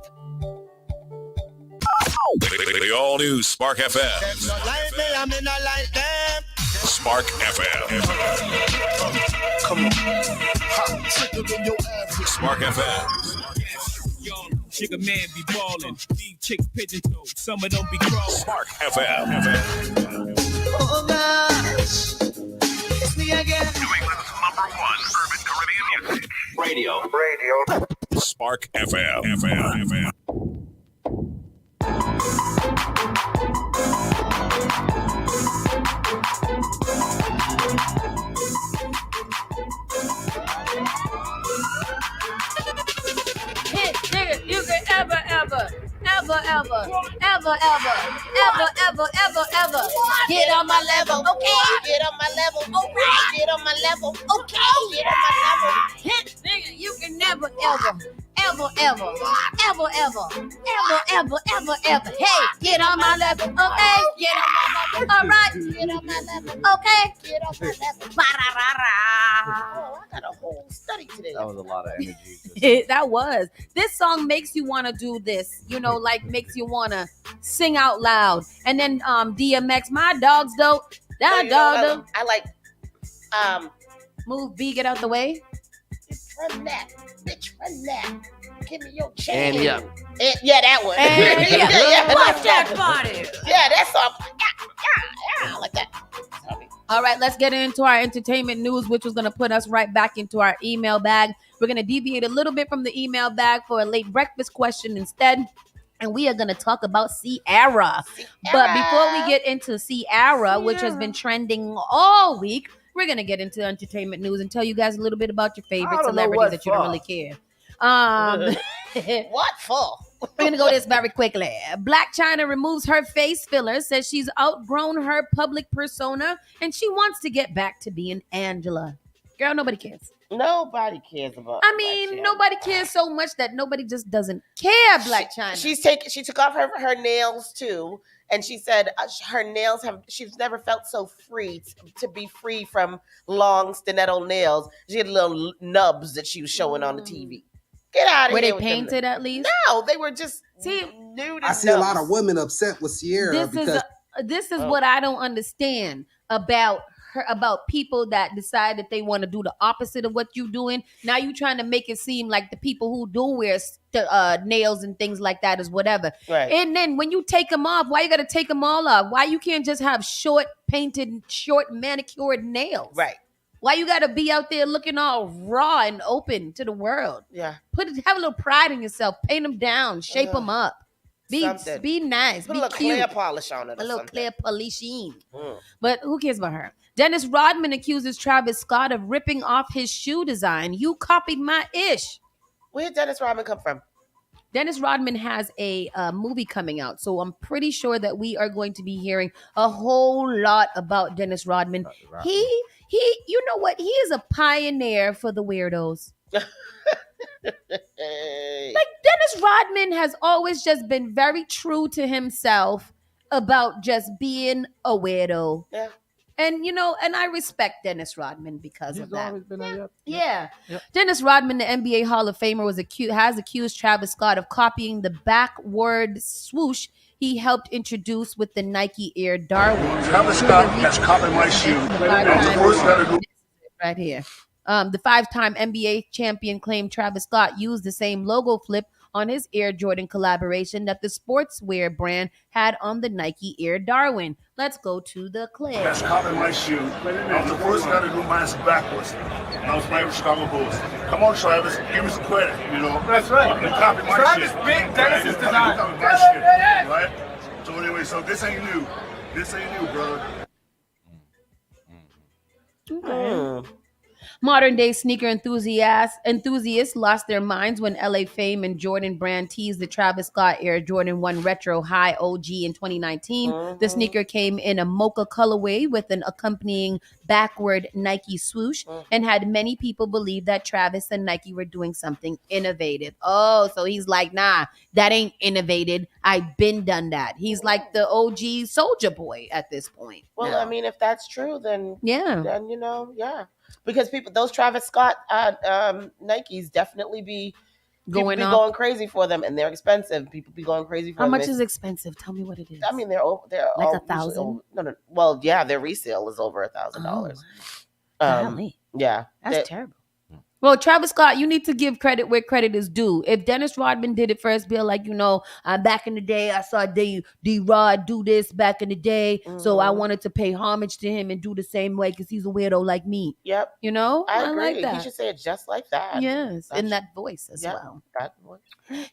S8: The all-new Spark FM. Spark FM. Come on. Spark FM.
S27: Sugar man be ballin', leave chicks pigeon toed, some of them be crawling.
S8: Spark FM.
S28: Oh gosh, it's me again.
S8: New England's #1 urban Caribbean music. Radio. Spark FM.
S2: Hit, nigga, you can ever get on my level, okay?
S3: Get on my level, alright. Get on my level, okay. Get on my level.
S2: Hit, nigga, you can never ever. Hey, get on my level, okay? Get on my level, alright.
S3: Get on my level,
S2: okay?
S3: Get on my level. Oh, I got a whole study today.
S4: That was a lot of energy.
S2: That was. This song makes you want to do this, like makes you want to sing out loud. And then DMX, my dogs though. That dog.
S3: I like
S2: move B, get out the way.
S3: Run that. Give me your chain.
S4: And yeah.
S3: Yeah, that one.
S2: And yeah. Watch that body.
S3: Yeah, that song. Yeah, like that.
S2: All right, let's get into our entertainment news, which was going to put us right back into our email bag. We're going to deviate a little bit from the email bag for a late breakfast question instead. And we are going to talk about Ciara. But before we get into Ciara, which has been trending all week, we're going to get into entertainment news and tell you guys a little bit about your favorite celebrities that you don't really care.
S3: What for?
S2: We're going to go this very quickly. Black China removes her face filler, says she's outgrown her public persona, and she wants to get back to being Angela. Girl, nobody cares.
S3: Nobody cares about.
S2: Nobody cares so much that nobody just doesn't care. Black China.
S3: She took off her nails too, and she said her nails she's never felt so free to be free from long stiletto nails. She had little nubs that she was showing on the TV. Get out of
S2: here.
S3: Were
S2: they painted at least?
S3: No, they were just nude.
S7: I see a lot of women upset with Ciara
S2: this is what I don't understand about people that decide that they want to do the opposite of what you're doing. Now you trying to make it seem like the people who do wear nails and things like that is whatever.
S3: Right.
S2: And then when you take them off, why you got to take them all off? Why you can't just have short manicured nails?
S3: Right.
S2: Why you got to be out there looking all raw and open to the world?
S3: Yeah.
S2: Have a little pride in yourself. Paint them down. Shape them up. Be nice.
S3: Put a little clear polish on it.
S2: A little clear polishing. But who cares about her? Dennis Rodman accuses Travis Scott of ripping off his shoe design. You copied my ish.
S3: Where did Dennis Rodman come from?
S2: Dennis Rodman has a movie coming out, so I'm pretty sure that we are going to be hearing a whole lot about Dennis Rodman. He, you know what? He is a pioneer for the weirdos. Like Dennis Rodman has always just been very true to himself about just being a weirdo.
S3: Yeah.
S2: And, and I respect Dennis Rodman because of that.
S4: Always been
S2: Yeah.
S4: Yep.
S2: Dennis Rodman, the NBA Hall of Famer, has accused Travis Scott of copying the backward swoosh he helped introduce with the Nike Air Darwin.
S15: Travis Scott has copied my shoe.
S2: Right here. The 5-time NBA champion claimed Travis Scott used the same logo flip on his Air Jordan collaboration that the sportswear brand had on the Nike Air Darwin. Let's go to the clip.
S15: That's copied my shoe. I was the first guy to do mine backwards. I was playing with Chicago Bulls. Come on, Travis, give me some credit. That's right. You copied my
S28: Travis
S15: shit.
S28: big Dennis's design.
S15: You copied my shit, right? So anyway, this ain't new. This ain't new, brother.
S2: Okay. Modern day sneaker enthusiasts lost their minds when LA Fame and Jordan brand teased the Travis Scott Air Jordan 1 Retro High OG in 2019. The sneaker came in a mocha colorway with an accompanying backward Nike swoosh and had many people believe that Travis and Nike were doing something innovative. Oh, so he's like, nah, that ain't innovated. I've been done that. He's like the OG Soldier Boy at this point.
S3: Well,
S2: now.
S3: I mean, if that's true, then
S2: yeah.
S3: Then yeah. Because those Travis Scott Nikes definitely be
S2: going
S3: be
S2: on.
S3: going crazy for them, and they're expensive. People be going crazy for
S2: How
S3: them.
S2: much is expensive? Tell me what it is.
S3: I mean, they're
S2: like
S3: all
S2: $1,000.
S3: No. Well, yeah, their resale is over $1,000.
S2: Golly.
S3: Yeah,
S2: That's terrible. Well, Travis Scott, you need to give credit where credit is due. If Dennis Rodman did it first, Bill, like, back in the day, I saw D-Rod do this back in the day, so I wanted to pay homage to him and do the same way because he's a weirdo like me.
S3: Yep.
S2: I
S3: agree.
S2: like that.
S3: He should say it just like that.
S2: Yes, in that voice as well.
S3: That voice.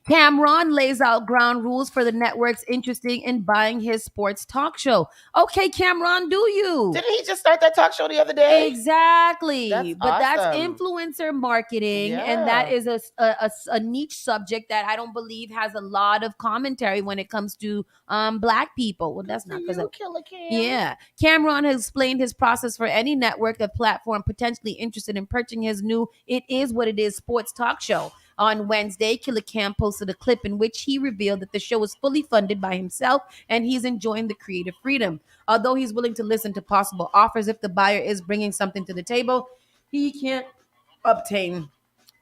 S2: Cameron lays out ground rules for the networks interested in buying his sports talk show. Okay, Cameron, do you?
S3: Didn't he just start that talk show the other day?
S2: Exactly.
S3: That's
S2: That's
S3: awesome.
S2: influencer marketing, and that is a niche subject that I don't believe has a lot of commentary when it comes to Black people. Well, that's not because of
S3: Killer Cam.
S2: Yeah. Cameron has explained his process for any network or platform potentially interested in purchasing his new It Is What It Is sports talk show. On Wednesday, Killer Cam posted a clip in which he revealed that the show is fully funded by himself and he's enjoying the creative freedom. Although he's willing to listen to possible offers if the buyer is bringing something to the table, he can't obtain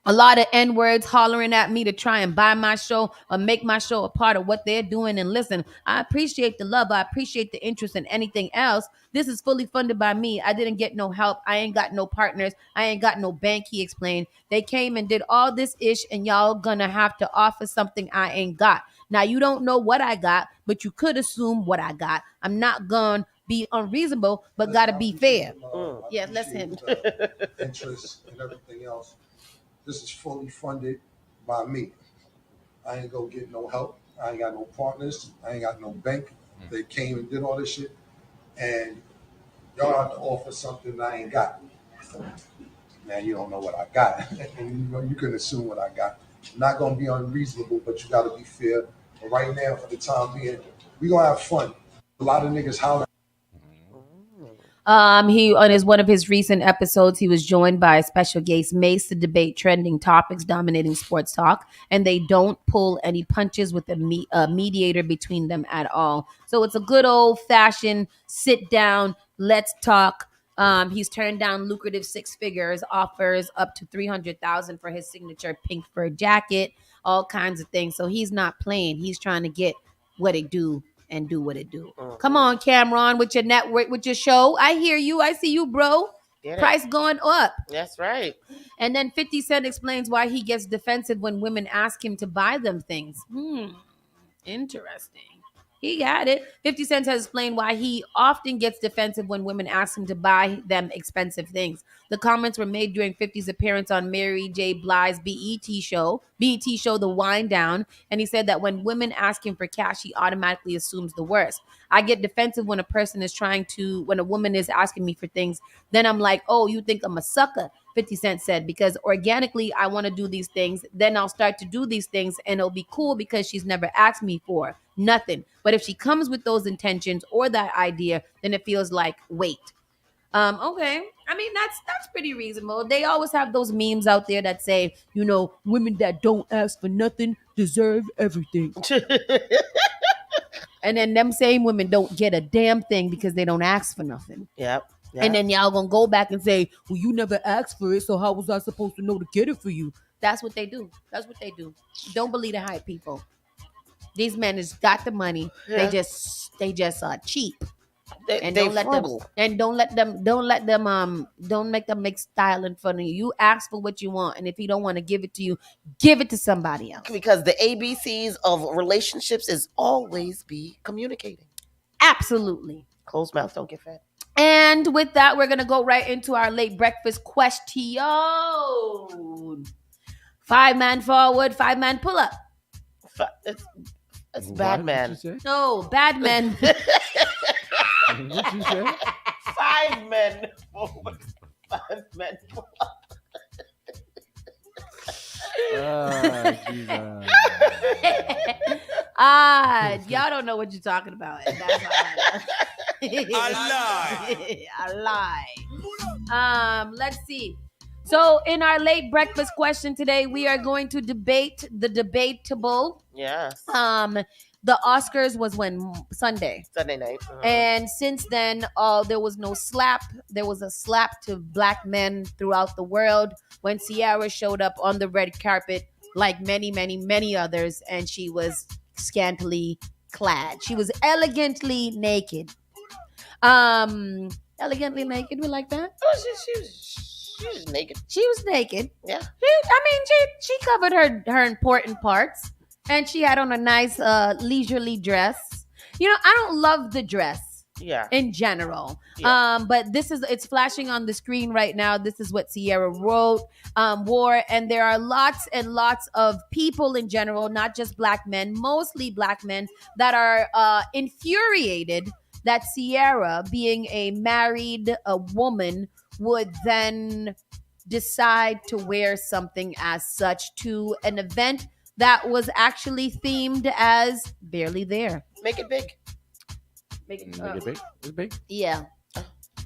S2: a lot of N-words hollering at me to try and buy my show or make my show a part of what they're doing. And listen, I appreciate the love. I appreciate the interest in anything else. This is fully funded by me. I didn't get no help. I ain't got no partners. I ain't got no bank, he explained. They came and did all this ish, and y'all gonna have to offer something I ain't got. Now, you don't know what I got, but you could assume what I got. I'm not gonna be unreasonable, but gotta be fair. Yes, let's him.
S16: Interest and everything else. This is fully funded by me. I ain't gonna get no help. I ain't got no partners. I ain't got no bank. They came and did all this shit. And y'all have to offer something that I ain't got. Now you don't know what I got. And you can assume what I got. I'm not gonna be unreasonable, but you gotta be fair. But right now, for the time being, we gonna have fun. A lot of niggas holler.
S2: He on one of his recent episodes, he was joined by special guest Mace to debate trending topics dominating sports talk, and they don't pull any punches with a mediator between them at all. So it's a good old fashioned sit down, let's talk. He's turned down lucrative six figures, offers up to $300,000 for his signature pink fur jacket, all kinds of things. So he's not playing. He's trying to get what it do and do what it do. Come on, Cameron, with your network, with your show. I hear you. I see you, bro. Price going up.
S3: That's right.
S2: And then 50 Cent explains why he gets defensive when women ask him to buy them things. Interesting. He got it. 50 Cent has explained why he often gets defensive when women ask him to buy them expensive things. The comments were made during 50's appearance on Mary J. Blige's BET show, The Wind Down, and he said that when women ask him for cash, he automatically assumes the worst. I get defensive when when a woman is asking me for things, then I'm like, oh, you think I'm a sucker, 50 Cent said, because organically I want to do these things. Then I'll start to do these things and it'll be cool because she's never asked me for nothing. But if she comes with those intentions or that idea, then it feels like wait. Okay. I mean, that's pretty reasonable. They always have those memes out there that say, women that don't ask for nothing deserve everything. And then them same women don't get a damn thing because they don't ask for nothing.
S3: Yep.
S2: And then y'all gonna go back and say, well, you never asked for it, so how was I supposed to know to get it for you? That's what they do. Don't believe the hype, people. These men has got the money. Yeah. They just are cheap. Don't make them make style in front of you. You ask for what you want, and if he don't want to give it to you, give it to somebody else.
S3: Because the ABCs of relationships is always be communicating.
S2: Absolutely.
S3: Closed mouths don't get fed.
S2: And with that, we're gonna go right into our late breakfast question. 5-man forward, 5-man pull up.
S3: It's bad man.
S2: No, bad men.
S4: What you say?
S3: 5 men forward, 5 men pull up.
S2: Y'all don't know what you're talking about. That's I lie. Let's see. So in our late breakfast question today, we are going to debate the debatable.
S3: Yes.
S2: The Oscars was when? Sunday
S3: night.
S2: And since then, there was no slap. There was a slap to black men throughout the world when Ciara showed up on the red carpet like many, many, many others, and she was scantily clad. She was elegantly naked. Elegantly naked. We like that.
S3: Oh, she was naked.
S2: She was naked.
S3: Yeah.
S2: She covered her important parts, and she had on a nice leisurely dress. You know, I don't love the dress.
S3: Yeah.
S2: In general. But it's flashing on the screen right now. This is what Sierra wore. And there are lots and lots of people in general, not just black men, mostly black men, that are infuriated that Sierra, being a married woman, would then decide to wear something as such to an event that was actually themed as Barely There.
S3: Make it big.
S2: Make it
S4: big? It's big?
S2: Yeah.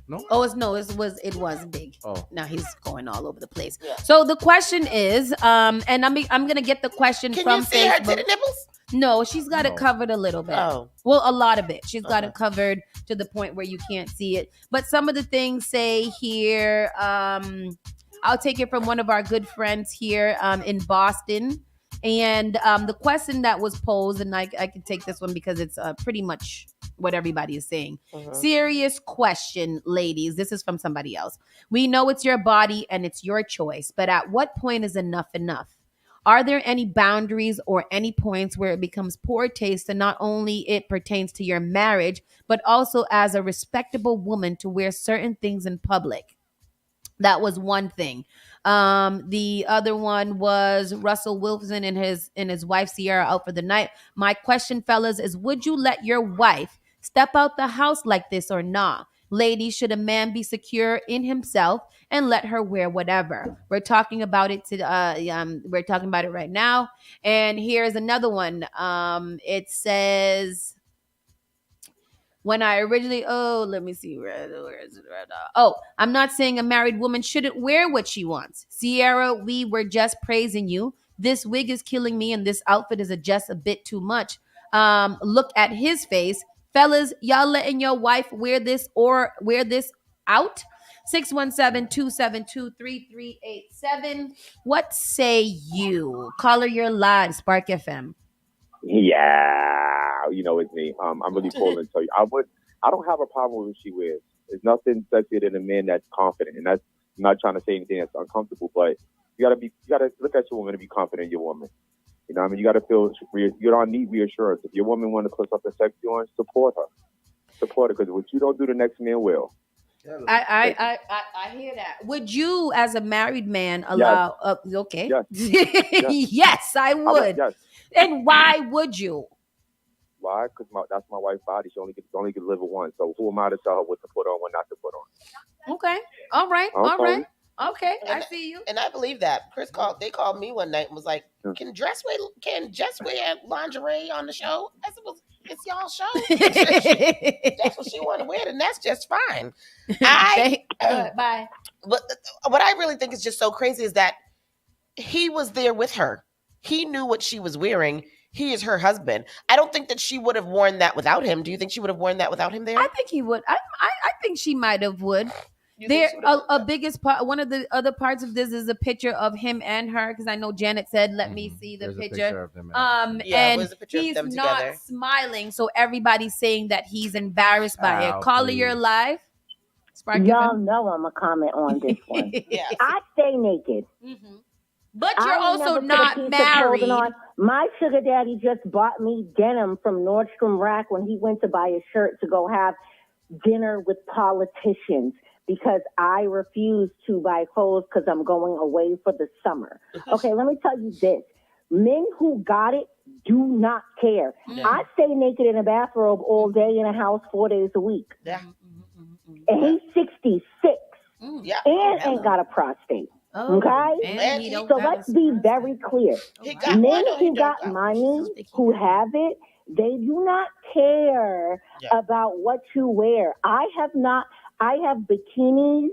S4: No?
S2: Oh, it was big.
S4: Oh.
S2: Now he's going all over the place. Yeah. So the question is, and I'm gonna get the question from
S3: you see
S2: Facebook.
S3: her titty nipples?
S2: No, she's got it covered a little bit.
S3: Oh.
S2: Well, a lot of it. She's got it covered to the point where you can't see it. But some of the things say here, I'll take it from one of our good friends here in Boston. And the question that was posed, and I can take this one because it's pretty much what everybody is saying. Serious question, ladies. This is from somebody else. We know it's your body and it's your choice, but at what point is enough enough? Are there any boundaries or any points where it becomes poor taste, and not only it pertains to your marriage, but also as a respectable woman to wear certain things in public? That was one thing. The other one was Russell Wilson and his wife Sierra out for the night. My question, fellas, is would you let your wife step out the house like this or not? Ladies, should a man be secure in himself and let her wear whatever? We're talking about it we're talking about it right now. And here's another one. It says, when I originally, let me see. Where is it? I'm not saying a married woman shouldn't wear what she wants. Sierra, we were just praising you. This wig is killing me, and this outfit is just a bit too much. Look at his face. Fellas, y'all letting your wife wear this or wear this out? 617-272-3387. What say you? Caller, you're live, Spark FM.
S17: Yeah, it's me. I'm really calling to tell you. I don't have a problem with what she wears. There's nothing sexier than a man that's confident, and I'm not trying to say anything that's uncomfortable, but you gotta look at your woman and be confident in your woman. You know what I mean? You gotta feel, you don't need reassurance. If your woman want to put something sexy on, support her, because what you don't do, the next man will.
S2: I hear that. Would you, as a married man, allow?
S17: Yes.
S2: Okay.
S17: Yes.
S2: Yes, I would.
S17: Yes.
S2: And why would you?
S17: Why? Because that's my wife's body. She only gets to live with one. So who am I to tell her what to put on, what not to put on?
S2: Okay. All right. All right. Okay. I see you.
S3: And I believe that. They called me one night and was like, can Jess wear lingerie on the show? I said, well, it's y'all show. That's what she want to wear, and that's just fine.
S2: Bye.
S3: But what I really think is just so crazy is that he was there with her. He knew what she was wearing. He is her husband. I don't think that she would have worn that without him. Do you think she would have worn that without him there?
S2: I think he would. I think she might have would. There, biggest part. One of the other parts of this is a picture of him and her, because I know Janet said, "Let me see the picture."
S4: Of them
S2: and he's not smiling, so everybody's saying that he's embarrassed by it. Caller, you're live.
S18: Y'all know I'm gonna comment on this one. I stay naked.
S2: Mm-hmm. But you're also not married.
S18: My sugar daddy just bought me denim from Nordstrom Rack when he went to buy a shirt to go have dinner with politicians, because I refuse to buy clothes because I'm going away for the summer. Okay, let me tell you this. Men who got it do not care. I stay naked in a bathrobe all day in a house 4 days a week.
S3: Yeah.
S18: And he's 66 and ain't got a prostate. Okay? So let's be very clear. Men who got money, who have it, they do not care about what you wear. I have bikinis,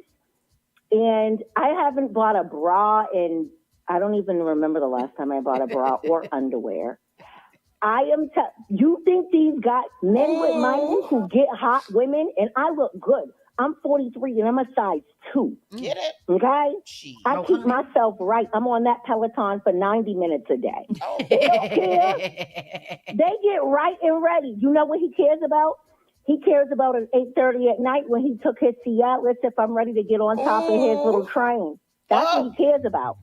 S18: and I haven't bought a bra in, I don't even remember the last time I bought a bra or underwear. You think these got men with money who get hot women, and I look good. I'm 43 and I'm a size 2.
S3: Get it?
S18: Okay? I keep myself right. I'm on that Peloton for 90 minutes a day.
S3: Oh.
S18: They don't care. They get right and ready. You know what he cares about? He cares about at 8:30 at night when he took his Cialis if I'm ready to get on top of his little train. That's what he cares about.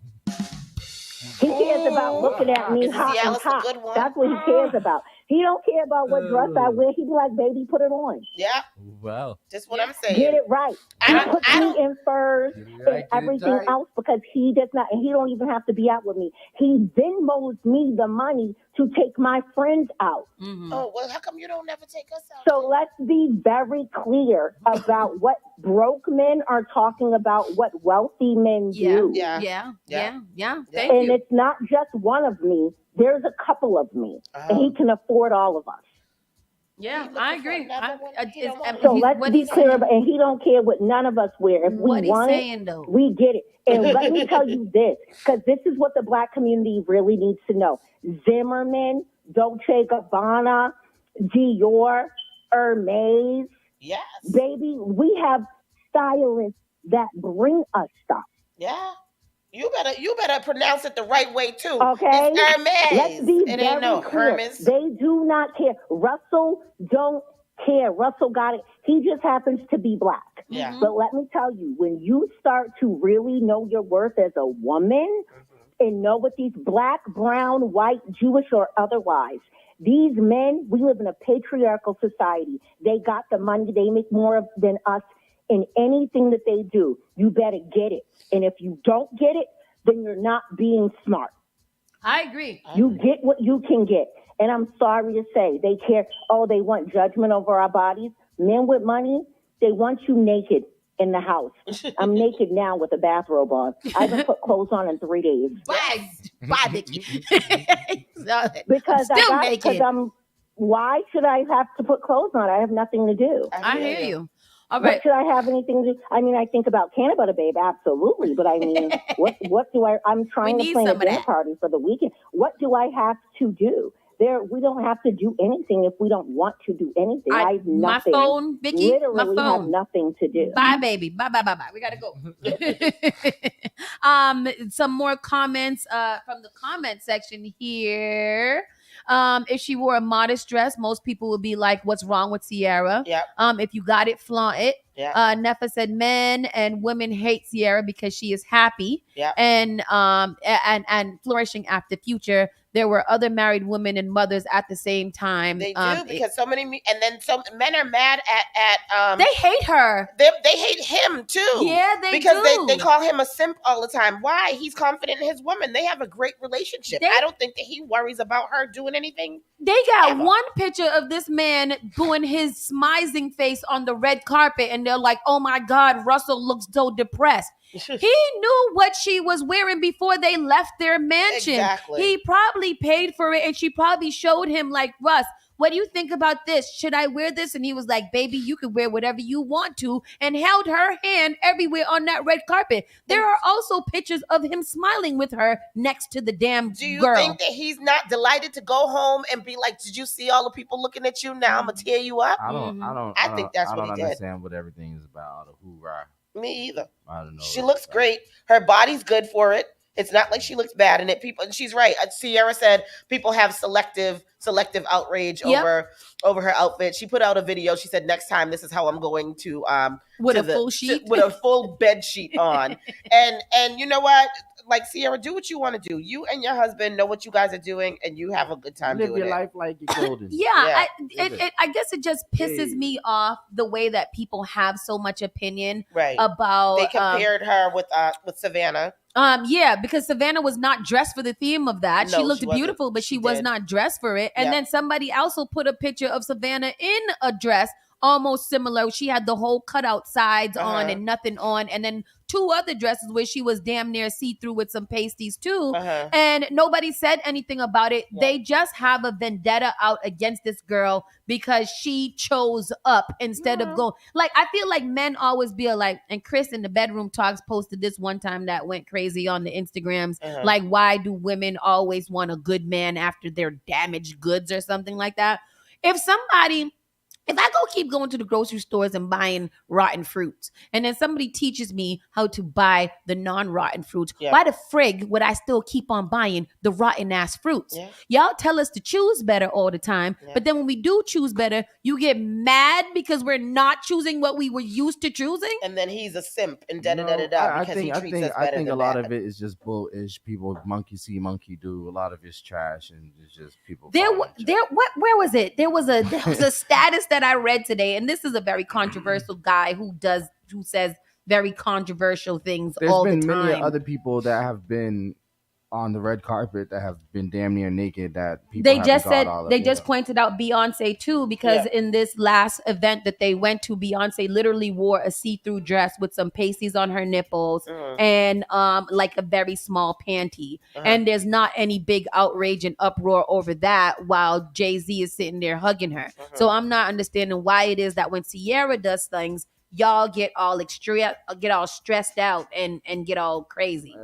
S18: He cares about looking at me hot and hot. That's what he cares about. He don't care about what dress I wear. He be like, baby, put it on.
S3: Yeah.
S4: Wow.
S3: Just what I'm saying.
S18: Get it right. He puts me in furs and everything else because he does not, and he don't even have to be out with me. He Venmos me the money to take my friends out.
S3: Oh, well, how come you don't never take us out?
S18: So let's be very clear about what broke men are talking about, what wealthy men do.
S2: Yeah.
S18: And it's not just one of me. There's a couple of me. And he can afford all of us.
S2: Yeah, I agree.
S18: So let's be clear about, and he don't care what none of us wear. If we want it, we get it. And let me tell you this, because this is what the Black community really needs to know. Zimmerman, Dolce & Gabbana, Dior, Hermes.
S3: Yes.
S18: Baby, we have stylists that bring us stuff.
S3: Yeah. You better pronounce it the right way too.
S18: Okay.
S3: It's Hermes.
S18: Let's be
S3: It
S18: very
S3: ain't no
S18: clear.
S3: Hermes.
S18: They do not care. Russell don't care. Russell got it. He just happens to be Black.
S3: Yeah.
S18: But let me tell you, when you start to really know your worth as a woman and know what these Black, brown, white, Jewish, or otherwise, these men, we live in a patriarchal society. They got the money. They make more than us in anything that they do. You better get it. And if you don't get it, then you're not being smart.
S2: I agree.
S18: You get what you can get. And I'm sorry to say, they care. Oh, they want judgment over our bodies. Men with money, they want you naked in the house. I'm naked now with a bathrobe on. I haven't put clothes on in 3 days.
S2: Bye, Vicky.
S18: Because
S2: still naked.
S18: Why should I have to put clothes on? I have nothing to do.
S2: I hear you. All right.
S18: What should I have anything to do? I mean, I think about Canada Butter Babe, absolutely. But I mean, what do I'm trying to plan a dinner party for the weekend. What do I have to do? We don't have to do anything if we don't want to do anything. I have nothing.
S2: My phone, Vicky,
S18: literally
S2: my phone.
S18: have nothing to do.
S2: Bye, baby. Bye. We gotta go. Some more comments from the comment section here. If she wore a modest dress, most people would be like, what's wrong with Ciara?
S3: Yeah.
S2: If you got it, flaunt it.
S3: Yeah.
S2: Nefa said men and women hate Ciara because she is happy.
S3: Yeah.
S2: And flourishing after Future. There were other married women and mothers at the same time.
S3: They do because so many, and then some men are mad at
S2: they hate her.
S3: They hate him too.
S2: Yeah, they
S3: because
S2: do.
S3: They call him a simp all the time. Why? He's confident in his woman. They have a great relationship. I don't think that he worries about her doing anything.
S2: They got one picture of this man doing his smizing face on the red carpet, and they're like, "Oh my God, Russell looks so depressed." He knew what she was wearing before they left their mansion.
S3: Exactly.
S2: He probably paid for it, and she probably showed him like, Russ, what do you think about this? Should I wear this? And he was like, baby, you can wear whatever you want to, and held her hand everywhere on that red carpet. There are also pictures of him smiling with her next to the damn
S3: Do you
S2: girl.
S3: think that he's not delighted to go home and be like, did you see all the people looking at you? Now I'm going to tear you up? I think that's what he did.
S4: I don't understand what everything is about. Hoorah.
S3: Me either.
S4: I don't know.
S3: She looks great. Her body's good for it. It's not like she looks bad in it. People, and she's right. Ciara said people have selective outrage over her outfit. She put out a video. She said, next time, this is how I'm going to
S2: with a full sheet,
S3: with a full bed sheet on. And you know what? Like, Ciara, do what you want to do. You and your husband know what you guys are doing, and you have a good time doing it.
S4: Live your life like you're golden.
S2: I guess it just pisses me off the way that people have so much opinion about.
S3: They compared her with Savannah.
S2: Because Savannah was not dressed for the theme of that.
S3: No,
S2: she looked
S3: she wasn't.
S2: beautiful, but she was not dressed for it. And then somebody also put a picture of Savannah in a dress almost similar. She had the whole cutout sides on and nothing on. And then 2 other dresses where she was damn near see-through with some pasties too. And nobody said anything about it. They just have a vendetta out against this girl because she chose up instead of going. Like, I feel like men always be like, and Chris in the Bedroom Talks posted this one time that went crazy on the Instagrams. Like, why do women always want a good man after their damaged goods or something like that? If somebody if I keep going to the grocery stores and buying rotten fruits, and then somebody teaches me how to buy the non-rotten fruits, why the frig would I still keep on buying the rotten ass fruits?
S3: Yeah.
S2: Y'all tell us to choose better all the time, but then when we do choose better, you get mad because we're not choosing what we were used to choosing.
S3: And then he's a simp and da-da-da-da-da because he treats us better
S4: I think
S3: than
S4: a lot
S3: that.
S4: of it is just bullish. People monkey see, monkey do. A lot of it's trash, and it's just people.
S2: Where was it? There was a status that I read today, and this is a very controversial guy who says very controversial things all the time.
S4: There's been many other people that have been on the red carpet that have been damn near naked that people
S2: just pointed out Beyonce too, because in this last event that they went to, Beyonce literally wore a see-through dress with some pasties on her nipples and like a very small panty, and there's not any big outrage and uproar over that while Jay-Z is sitting there hugging her. So I'm not understanding why it is that when Ciara does things, y'all get all stressed out and get all crazy.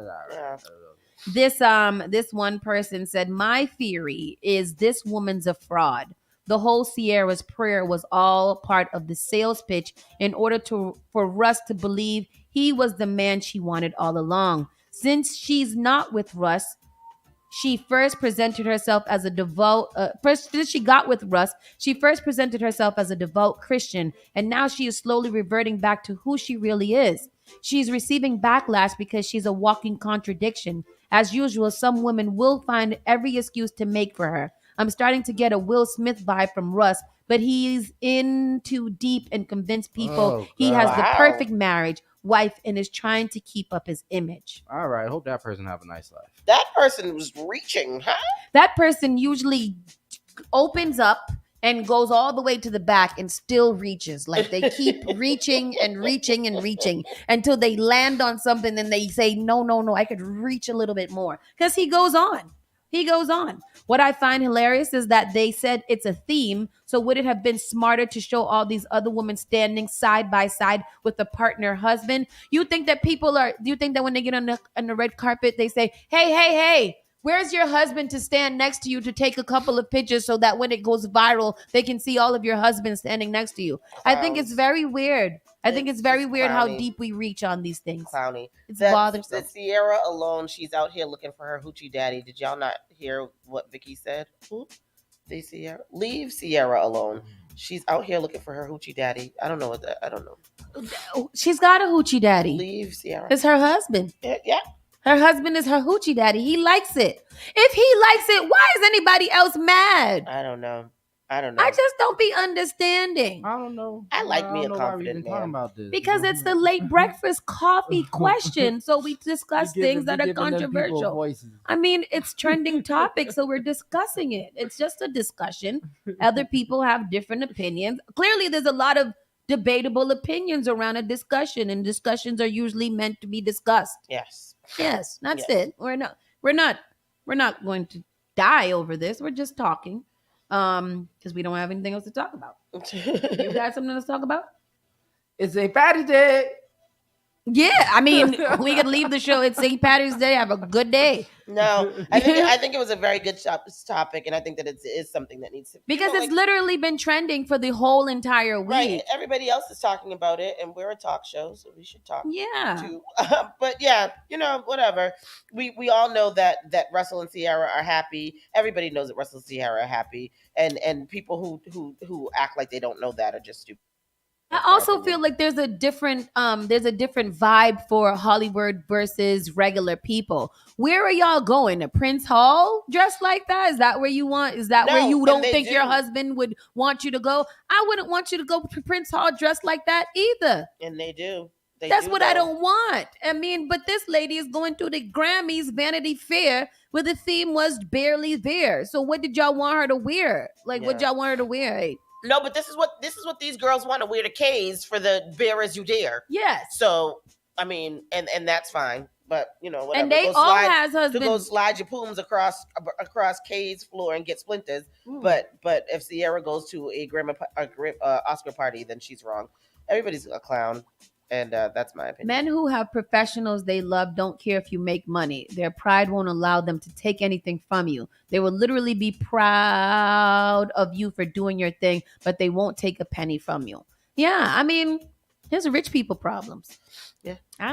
S2: This one person said, my theory is this woman's a fraud. The whole Ciara's prayer was all part of the sales pitch in order for Russ to believe he was the man she wanted all along. Since she's not with Russ, she first presented herself as a devout Christian, and now she is slowly reverting back to who she really is. She's receiving backlash because she's a walking contradiction. As usual, some women will find every excuse to make for her. I'm starting to get a Will Smith vibe from Russ, but he's in too deep and convinced people he has the perfect marriage, wife, and is trying to keep up his image.
S4: All right, hope that person have a nice life.
S3: That person was reaching, huh?
S2: That person usually opens up and goes all the way to the back and still reaches. Like they keep reaching and reaching and reaching until they land on something and they say, no, I could reach a little bit more. Because he goes on. What I find hilarious is that they said it's a theme. So would it have been smarter to show all these other women standing side by side with a partner husband? Do you think that when they get on the red carpet, they say, hey, where's your husband to stand next to you to take a couple of pictures so that when it goes viral, they can see all of your husbands standing next to you? I think it's very weird. How deep we reach on these things.
S3: Clowny.
S2: It's bothersome.
S3: The Ciara alone, she's out here looking for her hoochie daddy. Did y'all not hear what Vicky said? Leave Ciara alone. She's out here looking for her hoochie daddy. I don't know.
S2: She's got a hoochie daddy.
S3: Leave Ciara.
S2: It's her husband.
S3: Yeah.
S2: Her husband is her hoochie daddy. He likes it. If he likes it, why is anybody else mad?
S3: I don't know.
S2: I just don't be understanding.
S4: I don't know.
S3: I like me a confident man.
S4: About this.
S2: Because it's the late breakfast coffee question. So we discuss things that are controversial. I mean, it's trending topic, so we're discussing it. It's just a discussion. Other people have different opinions. Clearly, there's a lot of debatable opinions around a discussion, and discussions are usually meant to be discussed.
S3: Yes,
S2: that's it. We're not going to die over this. We're just talking. Because we don't have anything else to talk about. You got something to talk about?
S4: It's St. Patty's Day.
S2: Yeah, I mean, we could leave the show at St. Patty's Day. Have a good day.
S3: No, I think it was a very good topic, and I think that it is something that needs to
S2: because it's literally been trending for the whole entire week.
S3: Right, everybody else is talking about it, and we're a talk show, so we should talk.
S2: Yeah,
S3: too. But yeah, whatever. We all know that Russell and Ciara are happy. Everybody knows that Russell and Ciara are happy, and people who act like they don't know that are just stupid.
S2: I also feel like there's a different vibe for Hollywood versus regular people. Where are y'all going? To Prince Hall dressed like that? Is that where you want? Is that where you don't think your husband would want you to go? I wouldn't want you to go to Prince Hall dressed like that either.
S3: And they do.
S2: That's what I don't want. I mean, but this lady is going to the Grammys Vanity Fair where the theme was barely there. So what did y'all want her to wear? What y'all want her to wear? Hey?
S3: No, but this is what these girls want to wear to K's for the Bear As You Dare.
S2: Yes.
S3: So I mean, and that's fine. But whatever.
S2: And they all has husbands.
S3: To go slide your pooms across K's floor and get splinters. But if Ciara goes to a Oscar party, then she's wrong. Everybody's a clown. And that's my opinion.
S2: Men who have professionals they love don't care if you make money. Their pride won't allow them to take anything from you. They will literally be proud of you for doing your thing, but they won't take a penny from you. Yeah, I mean, here's rich people problems.
S3: Yeah.
S2: I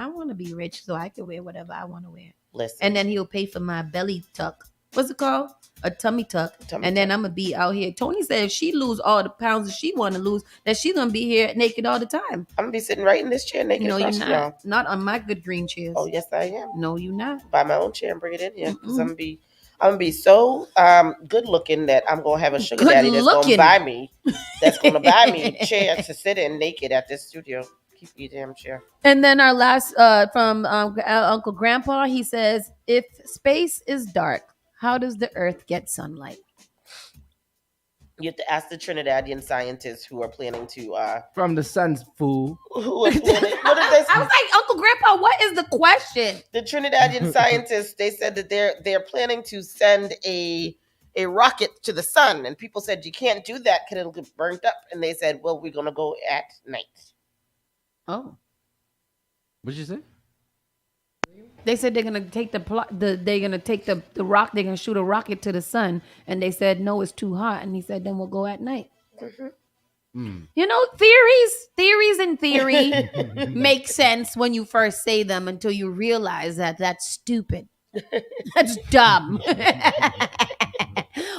S2: want to be rich so I can wear whatever I want to wear.
S3: Listen.
S2: And then he'll pay for my belly tuck. What's it called? A tummy tuck. Then I'm going to be out here. Tony said if she lose all the pounds that she want to lose, that she's going to be here naked all the time.
S3: I'm going to be sitting right in this chair naked.
S2: No, you're not. Not on my good green chairs.
S3: Oh, yes, I am.
S2: No, you're not.
S3: Buy my own chair and bring it in here. Because I'm going to be so good looking that I'm going to have a sugar daddy that's going to buy me. That's going to buy me a chair to sit in naked at this studio. Keep your damn chair.
S2: And then our last from Uncle Grandpa, he says, if space is dark, how does the earth get sunlight?
S3: You have to ask the Trinidadian scientists who are planning to
S4: from the sun's fool.
S3: Who are planning? What did they say?
S2: I was like, Uncle Grandpa, what is the question?
S3: The Trinidadian scientists, they said that they're planning to send a rocket to the sun, and people said you can't do that because it'll get burnt up. And they said, well, we're gonna go at night.
S2: Oh,
S4: what'd you say?
S2: They said they're gonna take the rock. They're gonna shoot a rocket to the sun, and they said no, it's too hot. And he said, then we'll go at night. You know, theories in theory make sense when you first say them until you realize that that's stupid. That's dumb.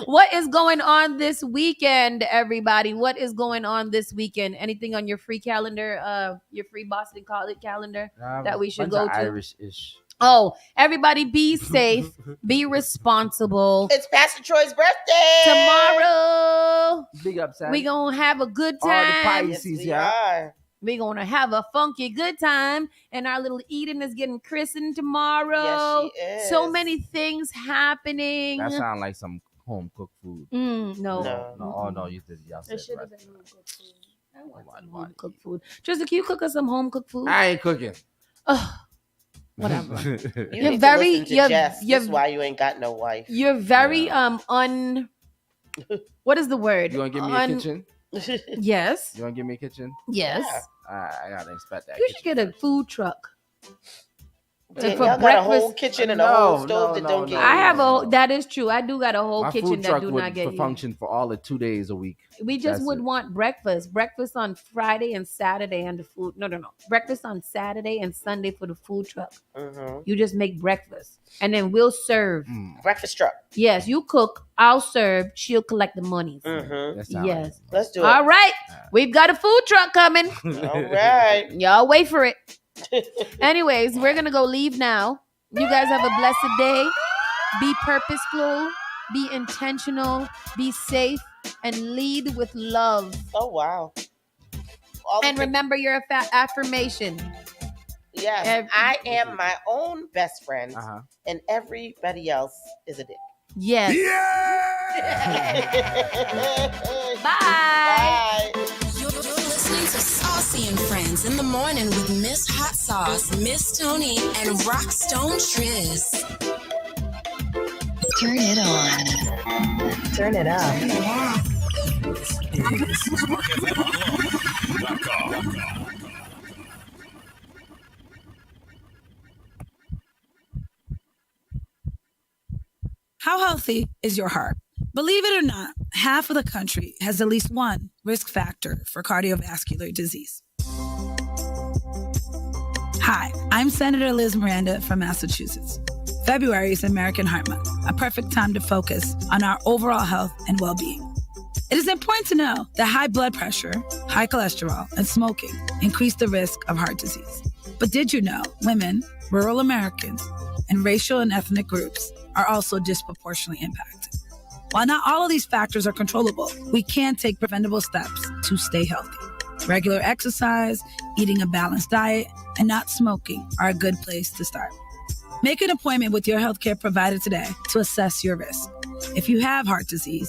S2: What is going on this weekend, everybody? What is going on this weekend? Anything on your free calendar, your free Boston College calendar that we should go to?
S4: Irish-ish.
S2: Oh, everybody be safe, be responsible.
S3: It's Pastor Troy's birthday.
S2: Tomorrow.
S4: Big up, Sam.
S2: We gonna have a good time.
S4: All the Pisces, yeah.
S2: We're gonna have a funky good time. And our little Eden is getting christened tomorrow.
S3: Yes, she is.
S2: So many things happening.
S4: That sounds like some home cooked food.
S2: No.
S4: Oh no, you did. Y'all said
S2: It should have
S4: right.
S2: been home cooked food. I want some home cooked food. Tristan, can you cook us some home cooked food?
S4: I ain't cooking.
S2: Whatever.
S3: You need to listen to Jess. That's why you ain't got no wife.
S2: You're very what is the word?
S4: You gonna give me a kitchen?
S2: Yes.
S4: You gonna give me a kitchen?
S2: Yes.
S4: I gotta expect that.
S2: You should get a food truck.
S3: Y'all got a whole kitchen and a whole stove that don't get.
S2: I have that is true. I do got a whole
S4: My
S2: kitchen
S4: food
S2: that
S4: truck
S2: do
S4: would
S2: not get used.
S4: function for all of 2 days a week.
S2: We just would want breakfast on Friday and Saturday and the food. No. Breakfast on Saturday and Sunday for the food truck. You just make breakfast and then we'll serve.
S3: Breakfast truck.
S2: Yes, you cook. I'll serve. She'll collect the money.
S3: Yes. Let's do it.
S2: All right. We've got a food truck coming.
S3: All right.
S2: Y'all wait for it. Anyways, we're going to go leave now. You guys have a blessed day. Be purposeful. Be intentional. Be safe. And lead with love.
S3: Oh, wow.
S2: And remember your affirmation.
S3: Yes. I am my own best friend. And everybody else is a dick.
S2: Yes.
S3: Yeah!
S2: Bye.
S1: You're listening to Saucy and Friends in the Morning with Miss Hot Sauce, Miss Tony, and Rockstone Triz. Turn it on.
S9: Turn it up.
S10: How healthy is your heart? Believe it or not, half of the country has at least one risk factor for cardiovascular disease. Hi, I'm Senator Liz Miranda from Massachusetts. February is American Heart Month, a perfect time to focus on our overall health and well-being. It is important to know that high blood pressure, high cholesterol, and smoking increase the risk of heart disease. But did you know women, rural Americans, and racial and ethnic groups are also disproportionately impacted? While not all of these factors are controllable, we can take preventable steps to stay healthy. Regular exercise, eating a balanced diet, and not smoking are a good place to start. Make an appointment with your healthcare provider today to assess your risk. If you have heart disease,